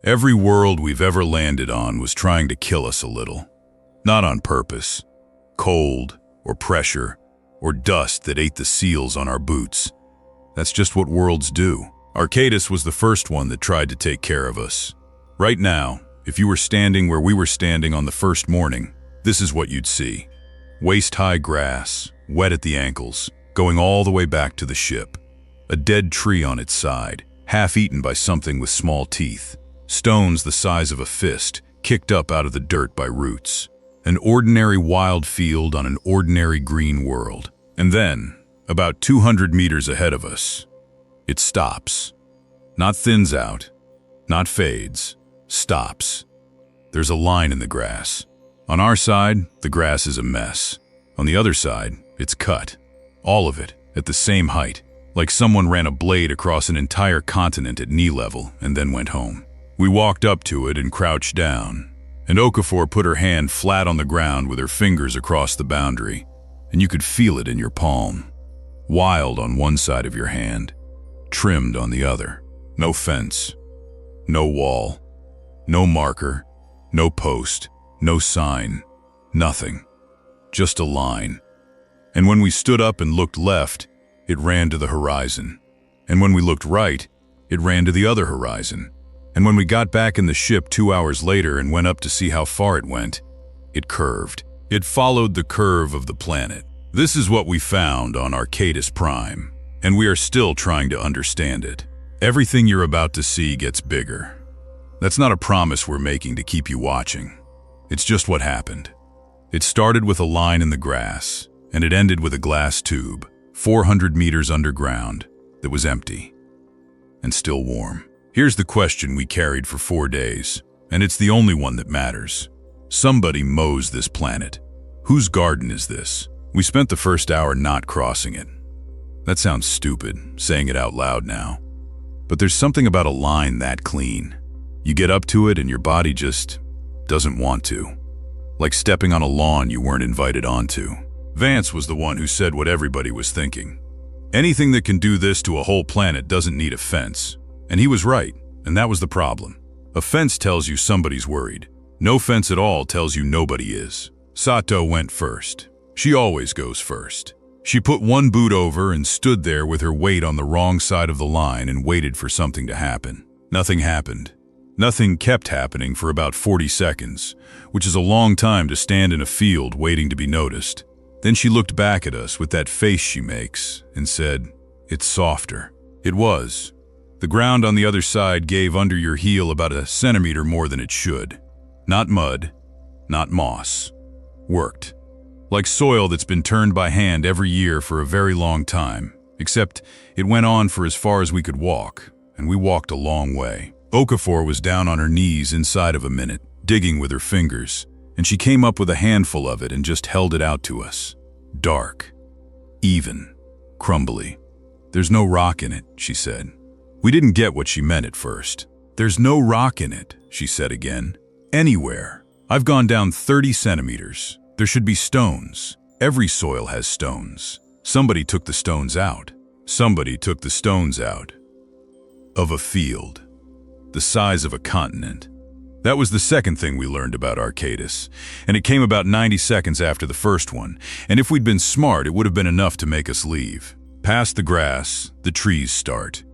Every world we've ever landed on was trying to kill us a little. Not on purpose. Cold, or pressure, or dust that ate the seals on our boots. That's just what worlds do. ARCADIS was the first one that tried to take care of us. Right now, if you were standing where we were standing on the first morning, this is what you'd see. Waist-high grass, wet at the ankles, going all the way back to the ship. A dead tree on its side, half eaten by something with small teeth. Stones the size of a fist, kicked up out of the dirt by roots. An ordinary wild field on an ordinary green world. And then, about 200 meters ahead of us, it stops. Not thins out, not fades, stops. There's a line in the grass. On our side, the grass is a mess. On the other side, it's cut. All of it, at the same height, like someone ran a blade across an entire continent at knee level and then went home. We walked up to it and crouched down, and Okafor put her hand flat on the ground with her fingers across the boundary, and you could feel it in your palm. Wild on one side of your hand, trimmed on the other. No fence, no wall, no marker, no post, no sign, nothing. Just a line. And when we stood up and looked left, it ran to the horizon. And when we looked right, it ran to the other horizon. And when we got back in the ship 2 hours later and went up to see how far it went, it curved. It followed the curve of the planet. This is what we found on ARCADIS Prime, and we are still trying to understand it. Everything you're about to see gets bigger. That's not a promise we're making to keep you watching. It's just what happened. It started with a line in the grass, and it ended with a glass tube, 400 meters underground, that was empty and still warm. Here's the question we carried for 4 days, and it's the only one that matters. Somebody mows this planet. Whose garden is this? We spent the first hour not crossing it. That sounds stupid, saying it out loud now. But there's something about a line that clean. You get up to it and your body just doesn't want to. Like stepping on a lawn you weren't invited onto. Vance was the one who said what everybody was thinking. Anything that can do this to a whole planet doesn't need a fence. And he was right, and that was the problem. A fence tells you somebody's worried. No fence at all tells you nobody is. Sato went first. She always goes first. She put one boot over and stood there with her weight on the wrong side of the line and waited for something to happen. Nothing happened. Nothing kept happening for about 40 seconds, which is a long time to stand in a field waiting to be noticed. Then she looked back at us with that face she makes and said, "It's softer." It was. The ground on the other side gave under your heel about a centimeter more than it should. Not mud, not moss. Worked. Like soil that's been turned by hand every year for a very long time, except it went on for as far as we could walk, and we walked a long way. Okafor was down on her knees inside of a minute, digging with her fingers, and she came up with a handful of it and just held it out to us. Dark. Even. Crumbly. "There's no rock in it," she said. We didn't get what she meant at first. "There's no rock in it," she said again. "Anywhere. I've gone down 30 centimeters. There should be stones. Every soil has stones. Somebody took the stones out. Somebody took the stones out. Of a field. The size of a continent." That was the second thing we learned about ARCADIS, and it came about 90 seconds after the first one, and if we'd been smart, it would have been enough to make us leave. Past the grass, the trees start.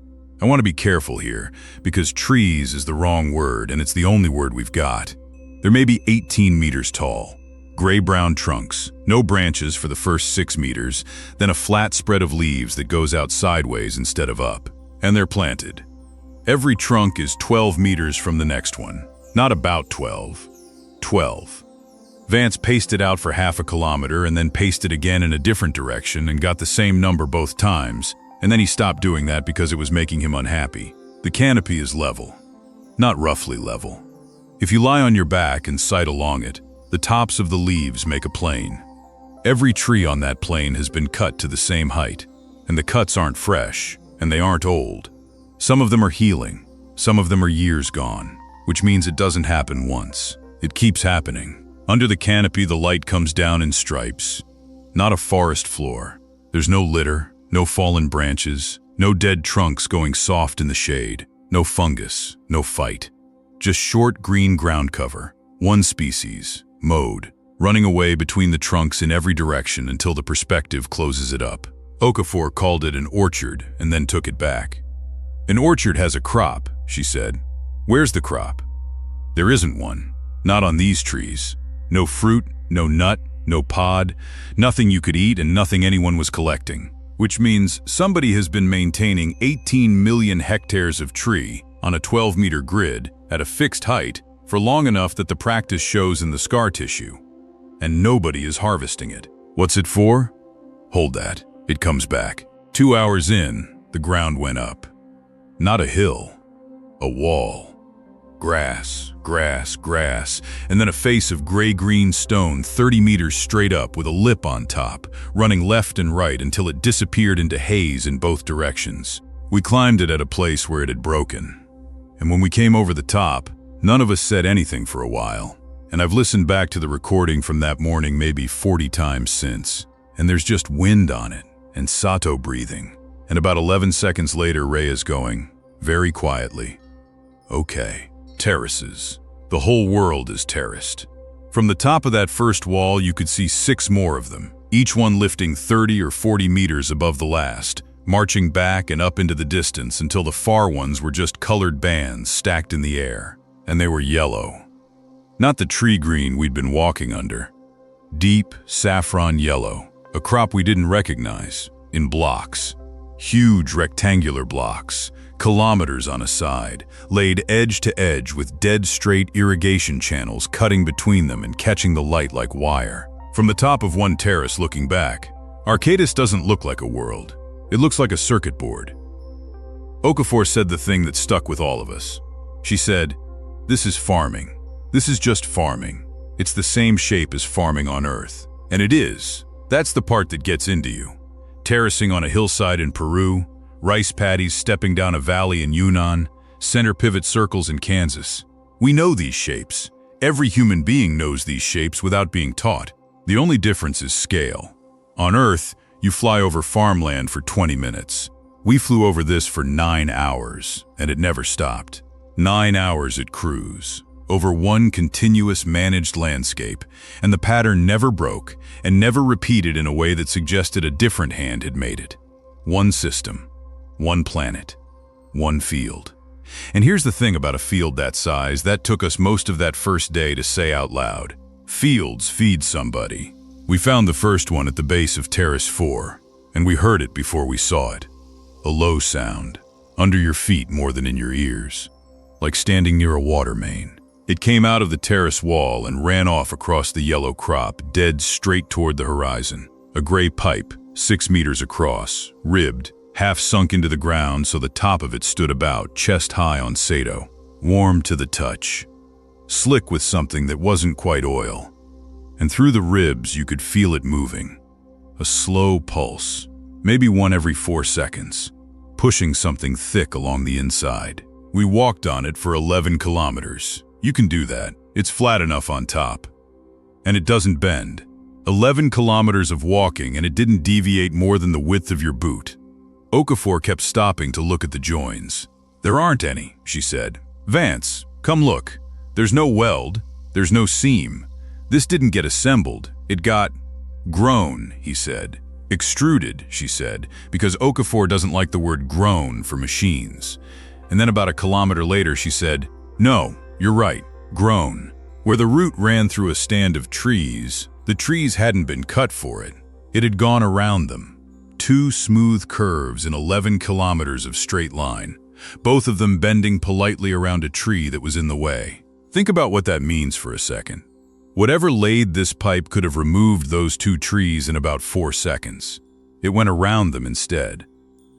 I want to be careful here, because trees is the wrong word, and it's the only word we've got. They're maybe 18 meters tall. Gray-brown trunks, no branches for the first 6 meters, then a flat spread of leaves that goes out sideways instead of up. And they're planted. Every trunk is 12 meters from the next one. Not about 12. 12. Vance paced it out for half a kilometer and then paced it again in a different direction and got the same number both times, and then he stopped doing that because it was making him unhappy. The canopy is level. Not roughly level. If you lie on your back and sight along it, the tops of the leaves make a plane. Every tree on that plane has been cut to the same height, and the cuts aren't fresh, and they aren't old. Some of them are healing, some of them are years gone, which means it doesn't happen once. It keeps happening. Under the canopy, the light comes down in stripes. Not a forest floor. There's no litter, no fallen branches, no dead trunks going soft in the shade, no fungus, no fight. just short green ground cover, one species, mowed, running away between the trunks in every direction until the perspective closes it up. Okafor called it an orchard and then took it back. An orchard has a crop, she said. Where's the crop? There isn't one. Not on these trees. No fruit, no nut, no pod, nothing you could eat and nothing anyone was collecting. Which means somebody has been maintaining 18 million hectares of tree on a 12-meter grid at a fixed height for long enough that the practice shows in the scar tissue. And nobody is harvesting it. What's it for? Hold that. It comes back. 2 hours in, the ground went up. Not a hill, a wall. Grass, grass, grass, and then a face of gray-green stone 30 meters straight up with a lip on top, running left and right until it disappeared into haze in both directions. We climbed it at a place where it had broken. And when we came over the top, none of us said anything for a while. And I've listened back to the recording from that morning maybe 40 times since. And there's just wind on it, and Sato breathing. And about 11 seconds later, Ray is going, very quietly, okay. Terraces. The whole world is terraced. From the top of that first wall, you could see 6 more of them, each one lifting 30 or 40 meters above the last, marching back and up into the distance until the far ones were just colored bands stacked in the air. And they were yellow. Not the tree green we'd been walking under. Deep saffron yellow, a crop we didn't recognize, in blocks. Huge rectangular blocks, kilometers on a side, laid edge to edge with dead straight irrigation channels cutting between them and catching the light like wire. From the top of one terrace looking back, ARCADIS doesn't look like a world. It looks like a circuit board. Okafor said the thing that stuck with all of us. She said, "This is farming. This is just farming. It's the same shape as farming on Earth." And it is. That's the part that gets into you. Terracing on a hillside in Peru, rice paddies stepping down a valley in Yunnan, center pivot circles in Kansas. We know these shapes. Every human being knows these shapes without being taught. The only difference is scale. On Earth, you fly over farmland for 20 minutes. We flew over this for 9 hours, and it never stopped. 9 hours at cruise, over one continuous managed landscape, and the pattern never broke and never repeated in a way that suggested a different hand had made it. One system. One planet, one field. And here's the thing about a field that size, that took us most of that first day to say out loud. Fields feed somebody. We found the first one at the base of Terrace 4, and we heard it before we saw it. A low sound, under your feet more than in your ears, like standing near a water main. It came out of the terrace wall and ran off across the yellow crop, dead straight toward the horizon. A gray pipe, 6 meters across, ribbed, half sunk into the ground so the top of it stood about, chest high on Sato. Warm to the touch. Slick with something that wasn't quite oil. And through the ribs you could feel it moving. A slow pulse, maybe one every 4 seconds, pushing something thick along the inside. We walked on it for 11 kilometers. You can do that. It's flat enough on top. And it doesn't bend. 11 kilometers of walking and it didn't deviate more than the width of your boot. Okafor kept stopping to look at the joins. "There aren't any," she said. "Vance, come look. There's no weld. There's no seam. This didn't get assembled. It got grown," he said. "Extruded," she said, because Okafor doesn't like the word grown for machines. And then about a kilometer later she said, "No, you're right, grown." Where the root ran through a stand of trees, the trees hadn't been cut for it. It had gone around them. 2 smooth curves in 11 kilometers of straight line, both of them bending politely around a tree that was in the way. Think about what that means for a second. Whatever laid this pipe could have removed those 2 trees in about 4 seconds. It went around them instead,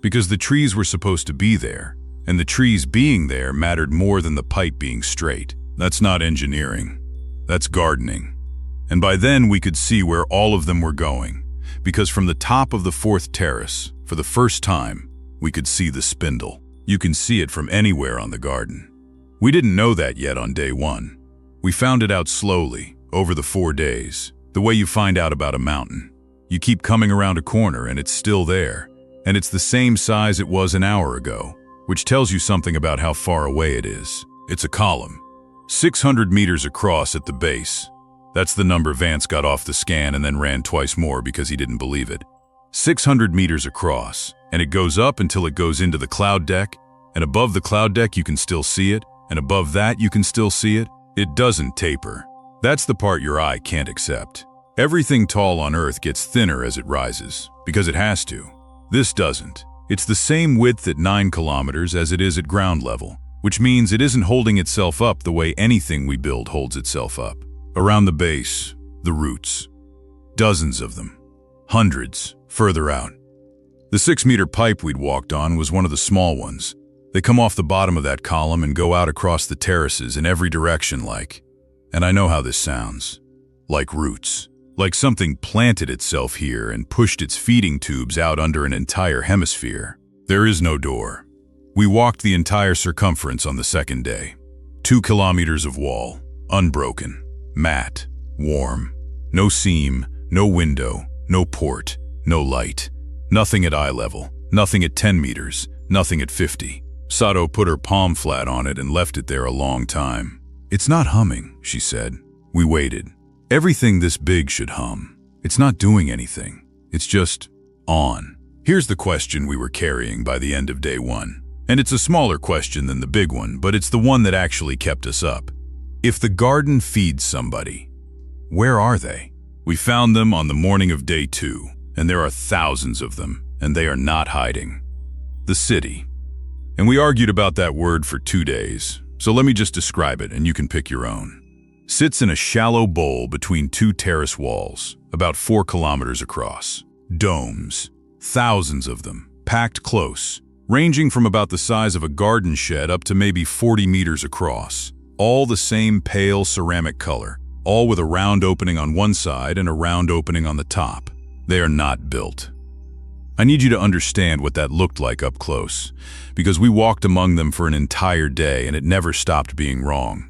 because the trees were supposed to be there, and the trees being there mattered more than the pipe being straight. That's not engineering. That's gardening. And by then we could see where all of them were going. Because from the top of the 4th terrace, for the first time, we could see the spindle. You can see it from anywhere on the garden. We didn't know that yet on day 1. We found it out slowly, over the 4 days, the way you find out about a mountain. You keep coming around a corner and it's still there, and it's the same size it was an hour ago, which tells you something about how far away it is. It's a column. 600 meters across at the base. That's the number Vance got off the scan and then ran twice more because he didn't believe it. 600 meters across, and it goes up until it goes into the cloud deck, and above the cloud deck you can still see it, and above that you can still see it. It doesn't taper. That's the part your eye can't accept. Everything tall on Earth gets thinner as it rises, because it has to. This doesn't. It's the same width at 9 kilometers as it is at ground level, which means it isn't holding itself up the way anything we build holds itself up. Around the base, the roots. Dozens of them. Hundreds, further out. The 6-meter pipe we'd walked on was one of the small ones. They come off the bottom of that column and go out across the terraces in every direction like, and I know how this sounds, like roots. Like something planted itself here and pushed its feeding tubes out under an entire hemisphere. There is no door. We walked the entire circumference on the second day. 2 kilometers of wall, unbroken, matte, warm. No seam, no window, no port, no light. Nothing at eye level, nothing at 10 meters, nothing at 50. Sato put her palm flat on it and left it there a long time. "It's not humming," she said. We waited. Everything this big should hum. It's not doing anything. It's just on. Here's the question we were carrying by the end of day 1. And it's a smaller question than the big one, but it's the one that actually kept us up. If the garden feeds somebody, where are they? We found them on the morning of day 2, and there are thousands of them, and they are not hiding. The city. And we argued about that word for 2 days, so let me just describe it and you can pick your own. Sits in a shallow bowl between 2 terrace walls, about 4 kilometers across. Domes, thousands of them, packed close, ranging from about the size of a garden shed up to maybe 40 meters across. All the same pale ceramic color, all with a round opening on one side and a round opening on the top. They are not built. I need you to understand what that looked like up close, because we walked among them for an entire day and it never stopped being wrong.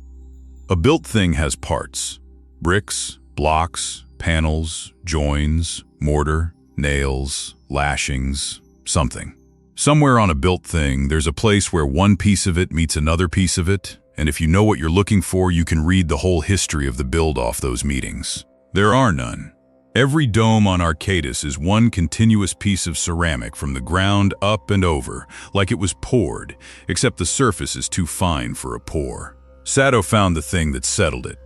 A built thing has parts: bricks, blocks, panels, joins, mortar, nails, lashings, something. Somewhere on a built thing, there's a place where one piece of it meets another piece of it, and if you know what you're looking for, you can read the whole history of the build off those meetings. There are none. Every dome on ARCADIS is one continuous piece of ceramic from the ground up and over, like it was poured, except the surface is too fine for a pour. Sato found the thing that settled it.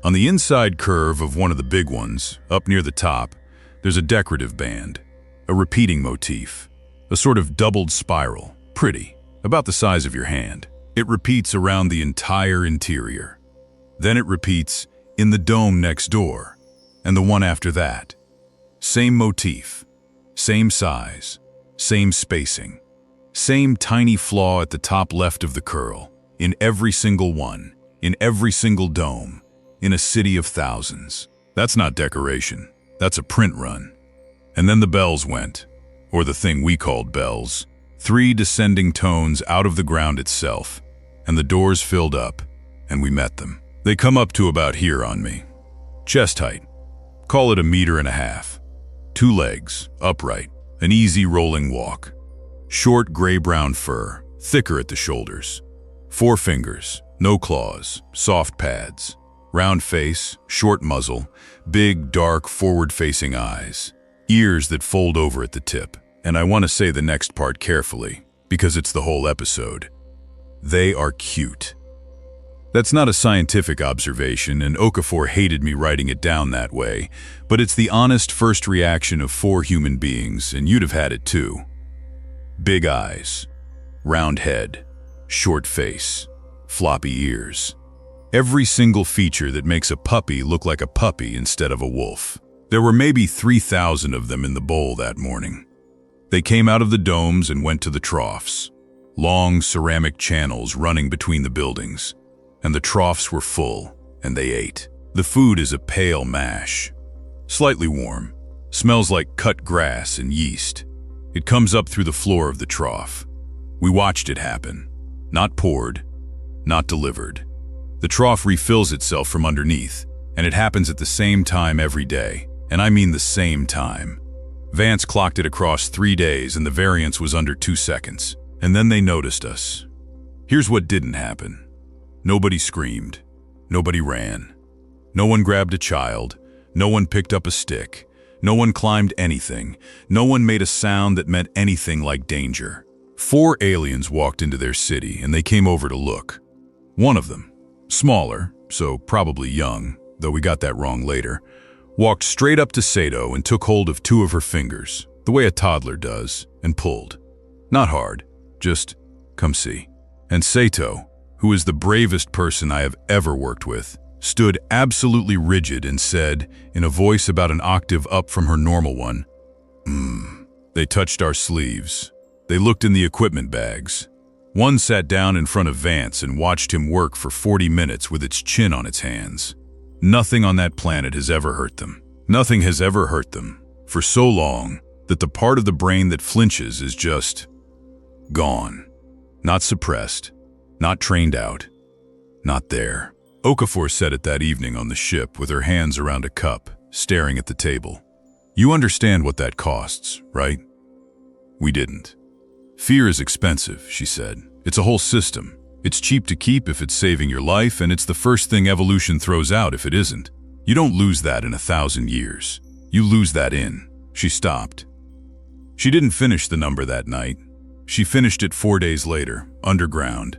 On the inside curve of one of the big ones, up near the top, there's a decorative band, a repeating motif, a sort of doubled spiral, pretty, about the size of your hand. It repeats around the entire interior. Then it repeats in the dome next door, and the one after that. Same motif, same size, same spacing, same tiny flaw at the top left of the curl. In every single one, in every single dome, in a city of thousands. That's not decoration, that's a print run. And then the bells went, or the thing we called bells, 3 descending tones out of the ground itself, and the doors filled up, and we met them. They come up to about here on me. Chest height, call it 1.5 meters. 2 legs, upright, an easy rolling walk. Short gray-brown fur, thicker at the shoulders. 4 fingers, no claws, soft pads. Round face, short muzzle, big, dark, forward-facing eyes. Ears that fold over at the tip. And I want to say the next part carefully, because it's the whole episode. They are cute. That's not a scientific observation, and Okafor hated me writing it down that way, but it's the honest first reaction of 4 human beings, and you'd have had it too. Big eyes, round head, short face, floppy ears. Every single feature that makes a puppy look like a puppy instead of a wolf. There were maybe 3,000 of them in the bowl that morning. They came out of the domes and went to the troughs. Long ceramic channels running between the buildings. And the troughs were full, and they ate. The food is a pale mash. Slightly warm. Smells like cut grass and yeast. It comes up through the floor of the trough. We watched it happen. Not poured, not delivered. The trough refills itself from underneath, and it happens at the same time every day, and I mean the same time. Vance clocked it across 3 days, and the variance was under 2 seconds. And then they noticed us. Here's what didn't happen. Nobody screamed. Nobody ran. No one grabbed a child. No one picked up a stick. No one climbed anything. No one made a sound that meant anything like danger. 4 aliens walked into their city, and they came over to look. One of them, smaller, so probably young, though we got that wrong later, walked straight up to Sato and took hold of 2 of her fingers, the way a toddler does, and pulled. Not hard, just, come see. And Sato, who is the bravest person I have ever worked with, stood absolutely rigid and said, in a voice about an octave up from her normal one, They touched our sleeves. They looked in the equipment bags. One sat down in front of Vance and watched him work for 40 minutes with its chin on its hands. Nothing on that planet has ever hurt them. Nothing has ever hurt them, for so long that the part of the brain that flinches is just gone. Not suppressed, not trained out, not there. Okafor said it that evening on the ship with her hands around a cup, staring at the table. You understand what that costs, right? We didn't. Fear is expensive, she said. It's a whole system. It's cheap to keep if it's saving your life, and it's the first thing evolution throws out if it isn't. You don't lose that in 1,000 years. You lose that in. She stopped. She didn't finish the number that night. She finished it 4 days later, underground,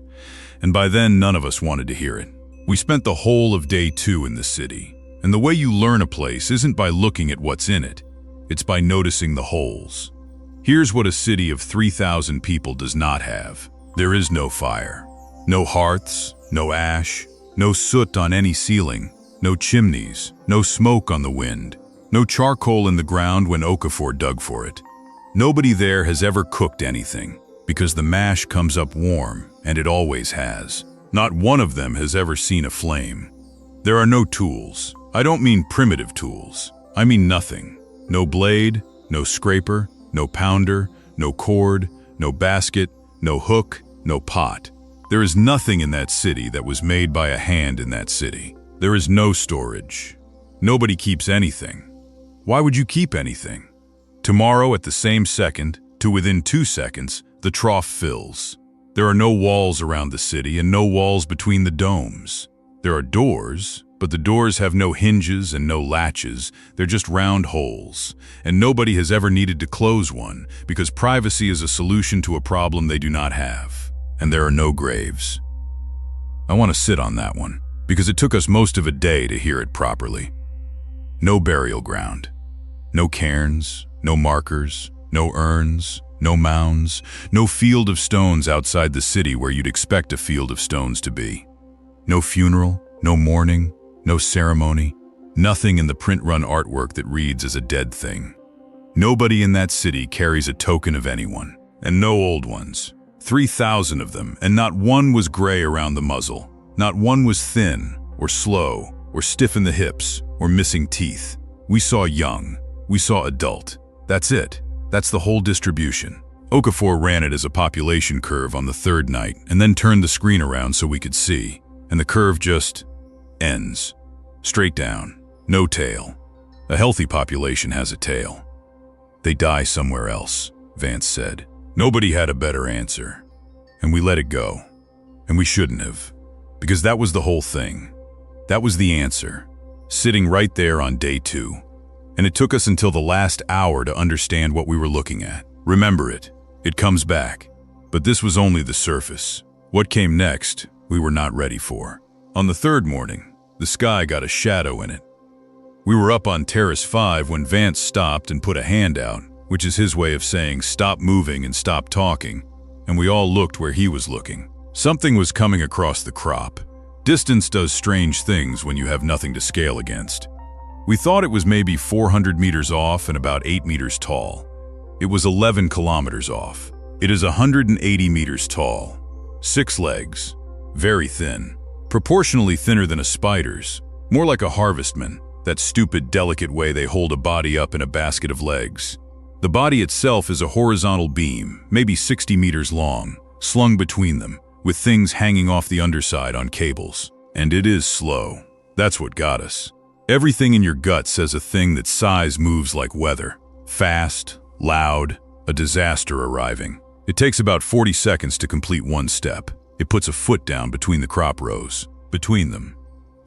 and by then none of us wanted to hear it. We spent the whole of day 2 in the city, and the way you learn a place isn't by looking at what's in it. It's by noticing the holes. Here's what a city of 3,000 people does not have. There is no fire. No hearths, no ash, no soot on any ceiling, no chimneys, no smoke on the wind, no charcoal in the ground when Okafor dug for it. Nobody there has ever cooked anything, because the mash comes up warm, and it always has. Not one of them has ever seen a flame. There are no tools. I don't mean primitive tools. I mean nothing. No blade, no scraper, no pounder, no cord, no basket, no hook, no pot. There is nothing in that city that was made by a hand in that city. There is no storage. Nobody keeps anything. Why would you keep anything? Tomorrow, at the same second, to within 2 seconds, the trough fills. There are no walls around the city and no walls between the domes. There are doors, but the doors have no hinges and no latches. They're just round holes, and nobody has ever needed to close one because privacy is a solution to a problem they do not have. And there are no graves. I want to sit on that one, because it took us most of a day to hear it properly. No burial ground. No cairns, no markers, no urns, no mounds, no field of stones outside the city where you'd expect a field of stones to be. No funeral, no mourning, no ceremony, nothing in the print-run artwork that reads as a dead thing. Nobody in that city carries a token of anyone, and no old ones. 3,000 of them, and not one was gray around the muzzle. Not one was thin, or slow, or stiff in the hips, or missing teeth. We saw young. We saw adult. That's it. That's the whole distribution. Okafor ran it as a population curve on the 3rd night, and then turned the screen around so we could see. And the curve just ends. Straight down. No tail. A healthy population has a tail. They die somewhere else, Vance said. Nobody had a better answer. And we let it go. And we shouldn't have. Because that was the whole thing. That was the answer. Sitting right there on day 2. And it took us until the last hour to understand what we were looking at. Remember it. It comes back. But this was only the surface. What came next, we were not ready for. On the 3rd morning, the sky got a shadow in it. We were up on Terrace 5 when Vance stopped and put a hand out, which is his way of saying stop moving and stop talking, and we all looked where he was looking. Something was coming across the crop. Distance does strange things when you have nothing to scale against. We thought it was maybe 400 meters off and about 8 meters tall. It was 11 kilometers off. It is 180 meters tall. 6 legs. Very thin. Proportionally thinner than a spider's. More like a harvestman, that stupid, delicate way they hold a body up in a basket of legs. The body itself is a horizontal beam, maybe 60 meters long, slung between them, with things hanging off the underside on cables. And it is slow. That's what got us. Everything in your gut says a thing that size moves like weather. Fast, loud, a disaster arriving. It takes about 40 seconds to complete one step. It puts a foot down between the crop rows. Between them.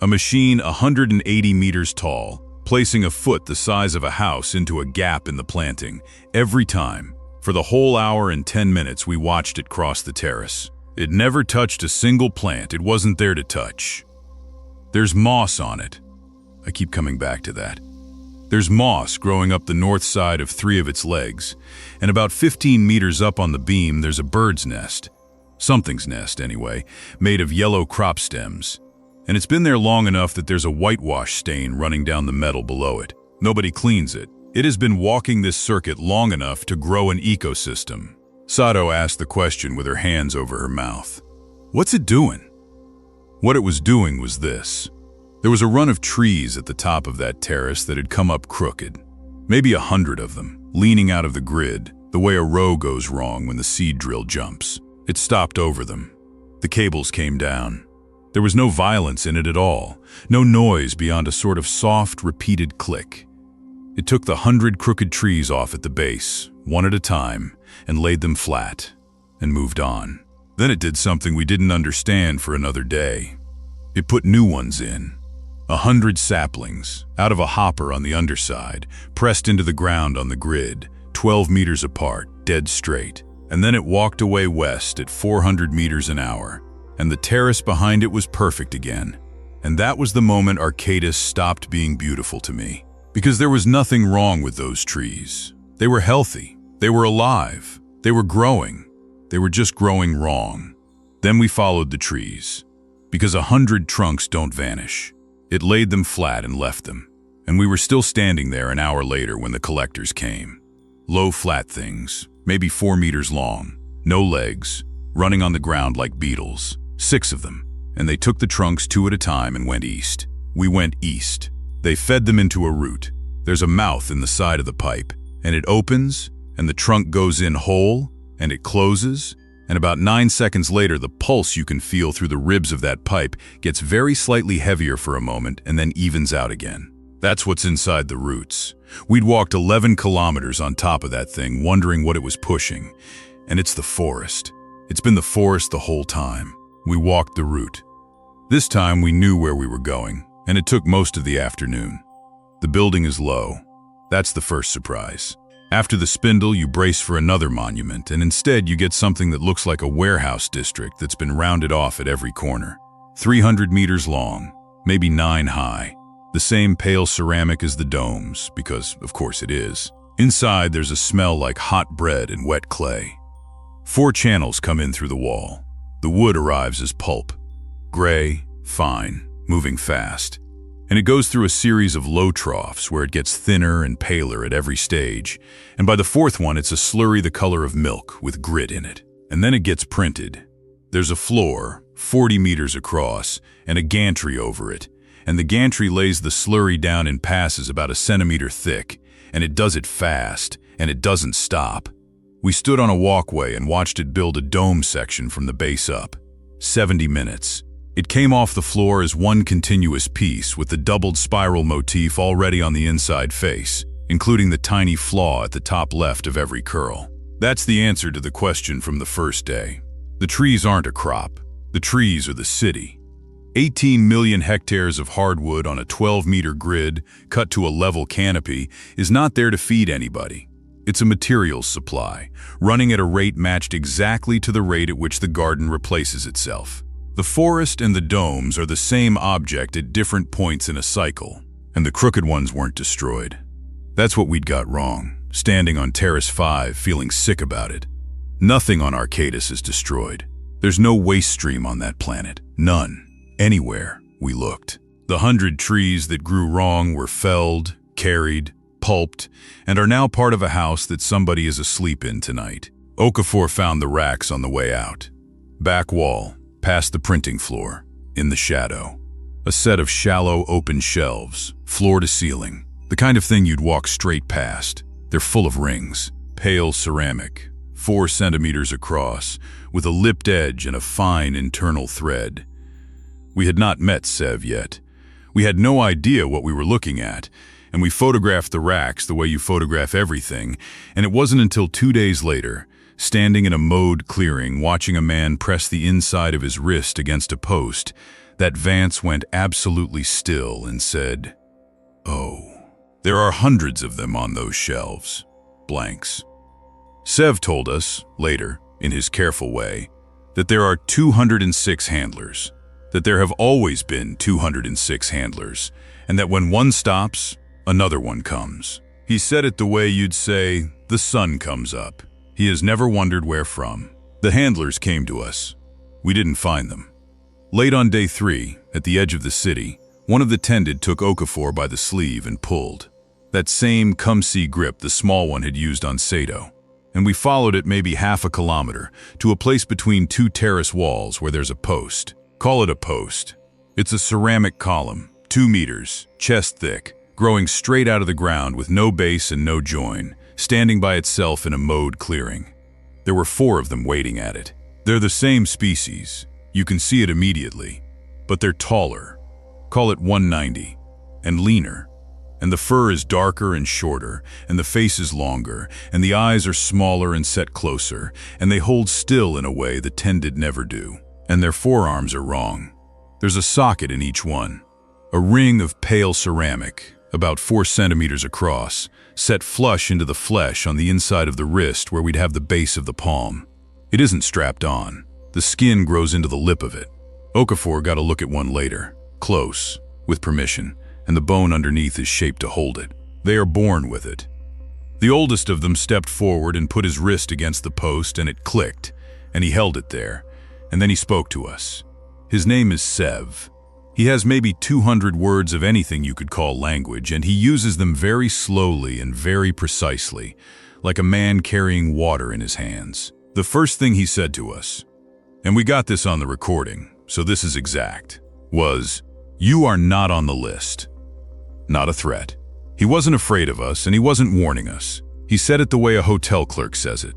A machine 180 meters tall, placing a foot the size of a house into a gap in the planting, every time. For the whole hour and 10 minutes we watched it cross the terrace. It never touched a single plant it wasn't there to touch. There's moss on it. I keep coming back to that. There's moss growing up the north side of 3 of its legs, and about 15 meters up on the beam there's a bird's nest. Something's nest, anyway, made of yellow crop stems. And it's been there long enough that there's a whitewash stain running down the metal below it. Nobody cleans it. It has been walking this circuit long enough to grow an ecosystem. Sato asked the question with her hands over her mouth. What's it doing? What it was doing was this. There was a run of trees at the top of that terrace that had come up crooked. Maybe 100 of them, leaning out of the grid, the way a row goes wrong when the seed drill jumps. It stopped over them. The cables came down. There was no violence in it at all, no noise beyond a sort of soft, repeated click. It took the 100 crooked trees off at the base, one at a time, and laid them flat, and moved on. Then it did something we didn't understand for another day. It put new ones in. 100 saplings, out of a hopper on the underside, pressed into the ground on the grid, 12 meters apart, dead straight. And then it walked away west at 400 meters an hour, and the terrace behind it was perfect again. And that was the moment ARCADIS stopped being beautiful to me. Because there was nothing wrong with those trees. They were healthy. They were alive. They were growing. They were just growing wrong. Then we followed the trees. Because 100 trunks don't vanish. It laid them flat and left them. And we were still standing there an hour later when the collectors came. Low, flat things, maybe 4 meters long, no legs, running on the ground like beetles, 6 of them. And they took the trunks 2 at a time and went east. We went east. They fed them into a root. There's a mouth in the side of the pipe, and it opens, and the trunk goes in whole, and it closes, and about 9 seconds later the pulse you can feel through the ribs of that pipe gets very slightly heavier for a moment and then evens out again. That's what's inside the roots. We'd walked 11 kilometers on top of that thing, wondering what it was pushing. And it's the forest. It's been the forest the whole time. We walked the route. This time we knew where we were going, and it took most of the afternoon. The building is low. That's the first surprise. After the Spindle, you brace for another monument, and instead you get something that looks like a warehouse district that's been rounded off at every corner. 300 meters long, maybe 9 high. The same pale ceramic as the domes, because of course it is. Inside there's a smell like hot bread and wet clay. 4 channels come in through the wall. The wood arrives as pulp. Gray, fine, moving fast. And it goes through a series of low troughs where it gets thinner and paler at every stage. And by the 4th one, it's a slurry the color of milk with grit in it. And then it gets printed. There's a floor, 40 meters across, and a gantry over it. And the gantry lays the slurry down in passes about 1 centimeter thick, and it does it fast, and it doesn't stop. We stood on a walkway and watched it build a dome section from the base up. 70 minutes. It came off the floor as one continuous piece with the doubled spiral motif already on the inside face, including the tiny flaw at the top left of every curl. That's the answer to the question from the first day. The trees aren't a crop. The trees are the city. 18 million hectares of hardwood on a 12-meter grid cut to a level canopy is not there to feed anybody. It's a materials supply, running at a rate matched exactly to the rate at which the garden replaces itself. The forest and the domes are the same object at different points in a cycle, and the crooked ones weren't destroyed. That's what we'd got wrong, standing on Terrace 5 feeling sick about it. Nothing on ARCADIS is destroyed. There's no waste stream on that planet. None. Anywhere we looked. The 100 trees that grew wrong were felled, carried, pulped, and are now part of a house that somebody is asleep in tonight. Okafor found the racks on the way out. Back wall, past the printing floor, in the shadow. A set of shallow, open shelves, floor to ceiling. The kind of thing you'd walk straight past. They're full of rings, pale ceramic, 4 centimeters across, with a lipped edge and a fine internal thread. We had not met Sev yet. We had no idea what we were looking at, and we photographed the racks the way you photograph everything, and it wasn't until 2 days later, standing in a mowed clearing watching a man press the inside of his wrist against a post, that Vance went absolutely still and said, "Oh, there are hundreds of them on those shelves. Blanks." Sev told us, later, in his careful way, that there are 206 handlers, that there have always been 206 handlers, and that when one stops, another one comes. He said it the way you'd say, the sun comes up. He has never wondered where from. The handlers came to us. We didn't find them. Late on day 3, at the edge of the city, one of the tended took Okafor by the sleeve and pulled. That same come-see grip the small one had used on Sato. And we followed it maybe half a kilometer to a place between 2 terrace walls where there's a post. Call it a post. It's a ceramic column, 2 meters, chest thick, growing straight out of the ground with no base and no join, standing by itself in a mowed clearing. There were 4 of them waiting at it. They're the same species. You can see it immediately. But they're taller. Call it 190. And leaner. And the fur is darker and shorter, and the face is longer, and the eyes are smaller and set closer, and they hold still in a way the tended never do. And their forearms are wrong. There's a socket in each one. A ring of pale ceramic, about 4 centimeters across, set flush into the flesh on the inside of the wrist where we'd have the base of the palm. It isn't strapped on. The skin grows into the lip of it. Okafor got a look at one later, close, with permission, and the bone underneath is shaped to hold it. They are born with it. The oldest of them stepped forward and put his wrist against the post, and it clicked, and he held it there, and then he spoke to us. His name is Sev. He has maybe 200 words of anything you could call language, and he uses them very slowly and very precisely, like a man carrying water in his hands. The first thing he said to us, and we got this on the recording, so this is exact, was, "You are not on the list." Not a threat. He wasn't afraid of us, and he wasn't warning us. He said it the way a hotel clerk says it.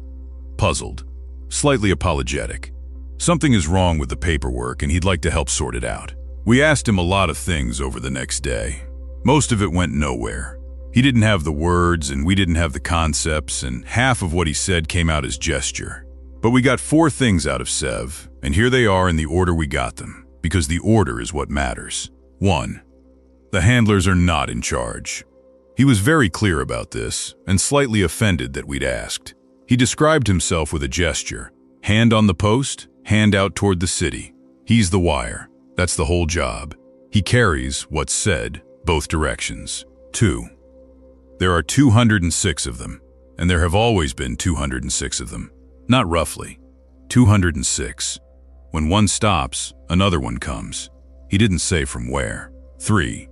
Puzzled. Slightly apologetic. Something is wrong with the paperwork, and he'd like to help sort it out. We asked him a lot of things over the next day. Most of it went nowhere. He didn't have the words, and we didn't have the concepts, and half of what he said came out as gesture. But we got 4 things out of Sev, and here they are in the order we got them, because the order is what matters. 1. The handlers are not in charge. He was very clear about this, and slightly offended that we'd asked. He described himself with a gesture. Hand on the post, hand out toward the city. He's the wire. That's the whole job. He carries what's said, both directions. 2. There are 206 of them, and there have always been 206 of them. Not roughly. 206. When one stops, another one comes. He didn't say from where. 3.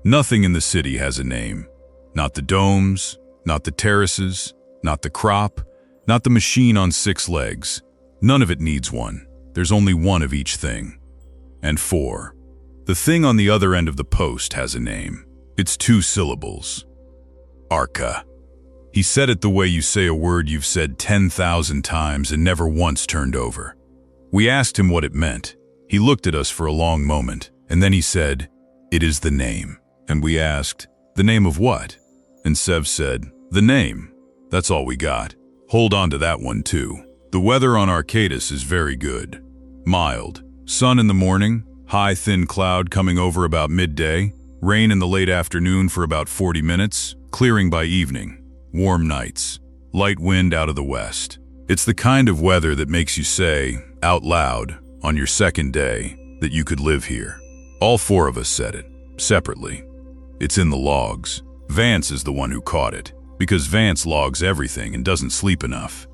Nothing in the city has a name. Not the domes, not the terraces, not the crop, not the machine on 6 legs. None of it needs one. There's only one of each thing. And 4. The thing on the other end of the post has a name. It's 2 syllables. Arca. He said it the way you say a word you've said 10,000 times and never once turned over. We asked him what it meant. He looked at us for a long moment, and then he said, "It is the name." And we asked, "The name of what?" And Sev said, "The name." That's all we got. Hold on to that one too. The weather on ARCADIS is very good. Mild. Sun in the morning, high thin cloud coming over about midday, rain in the late afternoon for about 40 minutes, clearing by evening. Warm nights. Light wind out of the west. It's the kind of weather that makes you say, out loud, on your second day, that you could live here. All 4 of us said it, separately. It's in the logs. Vance is the one who caught it, because Vance logs everything and doesn't sleep enough.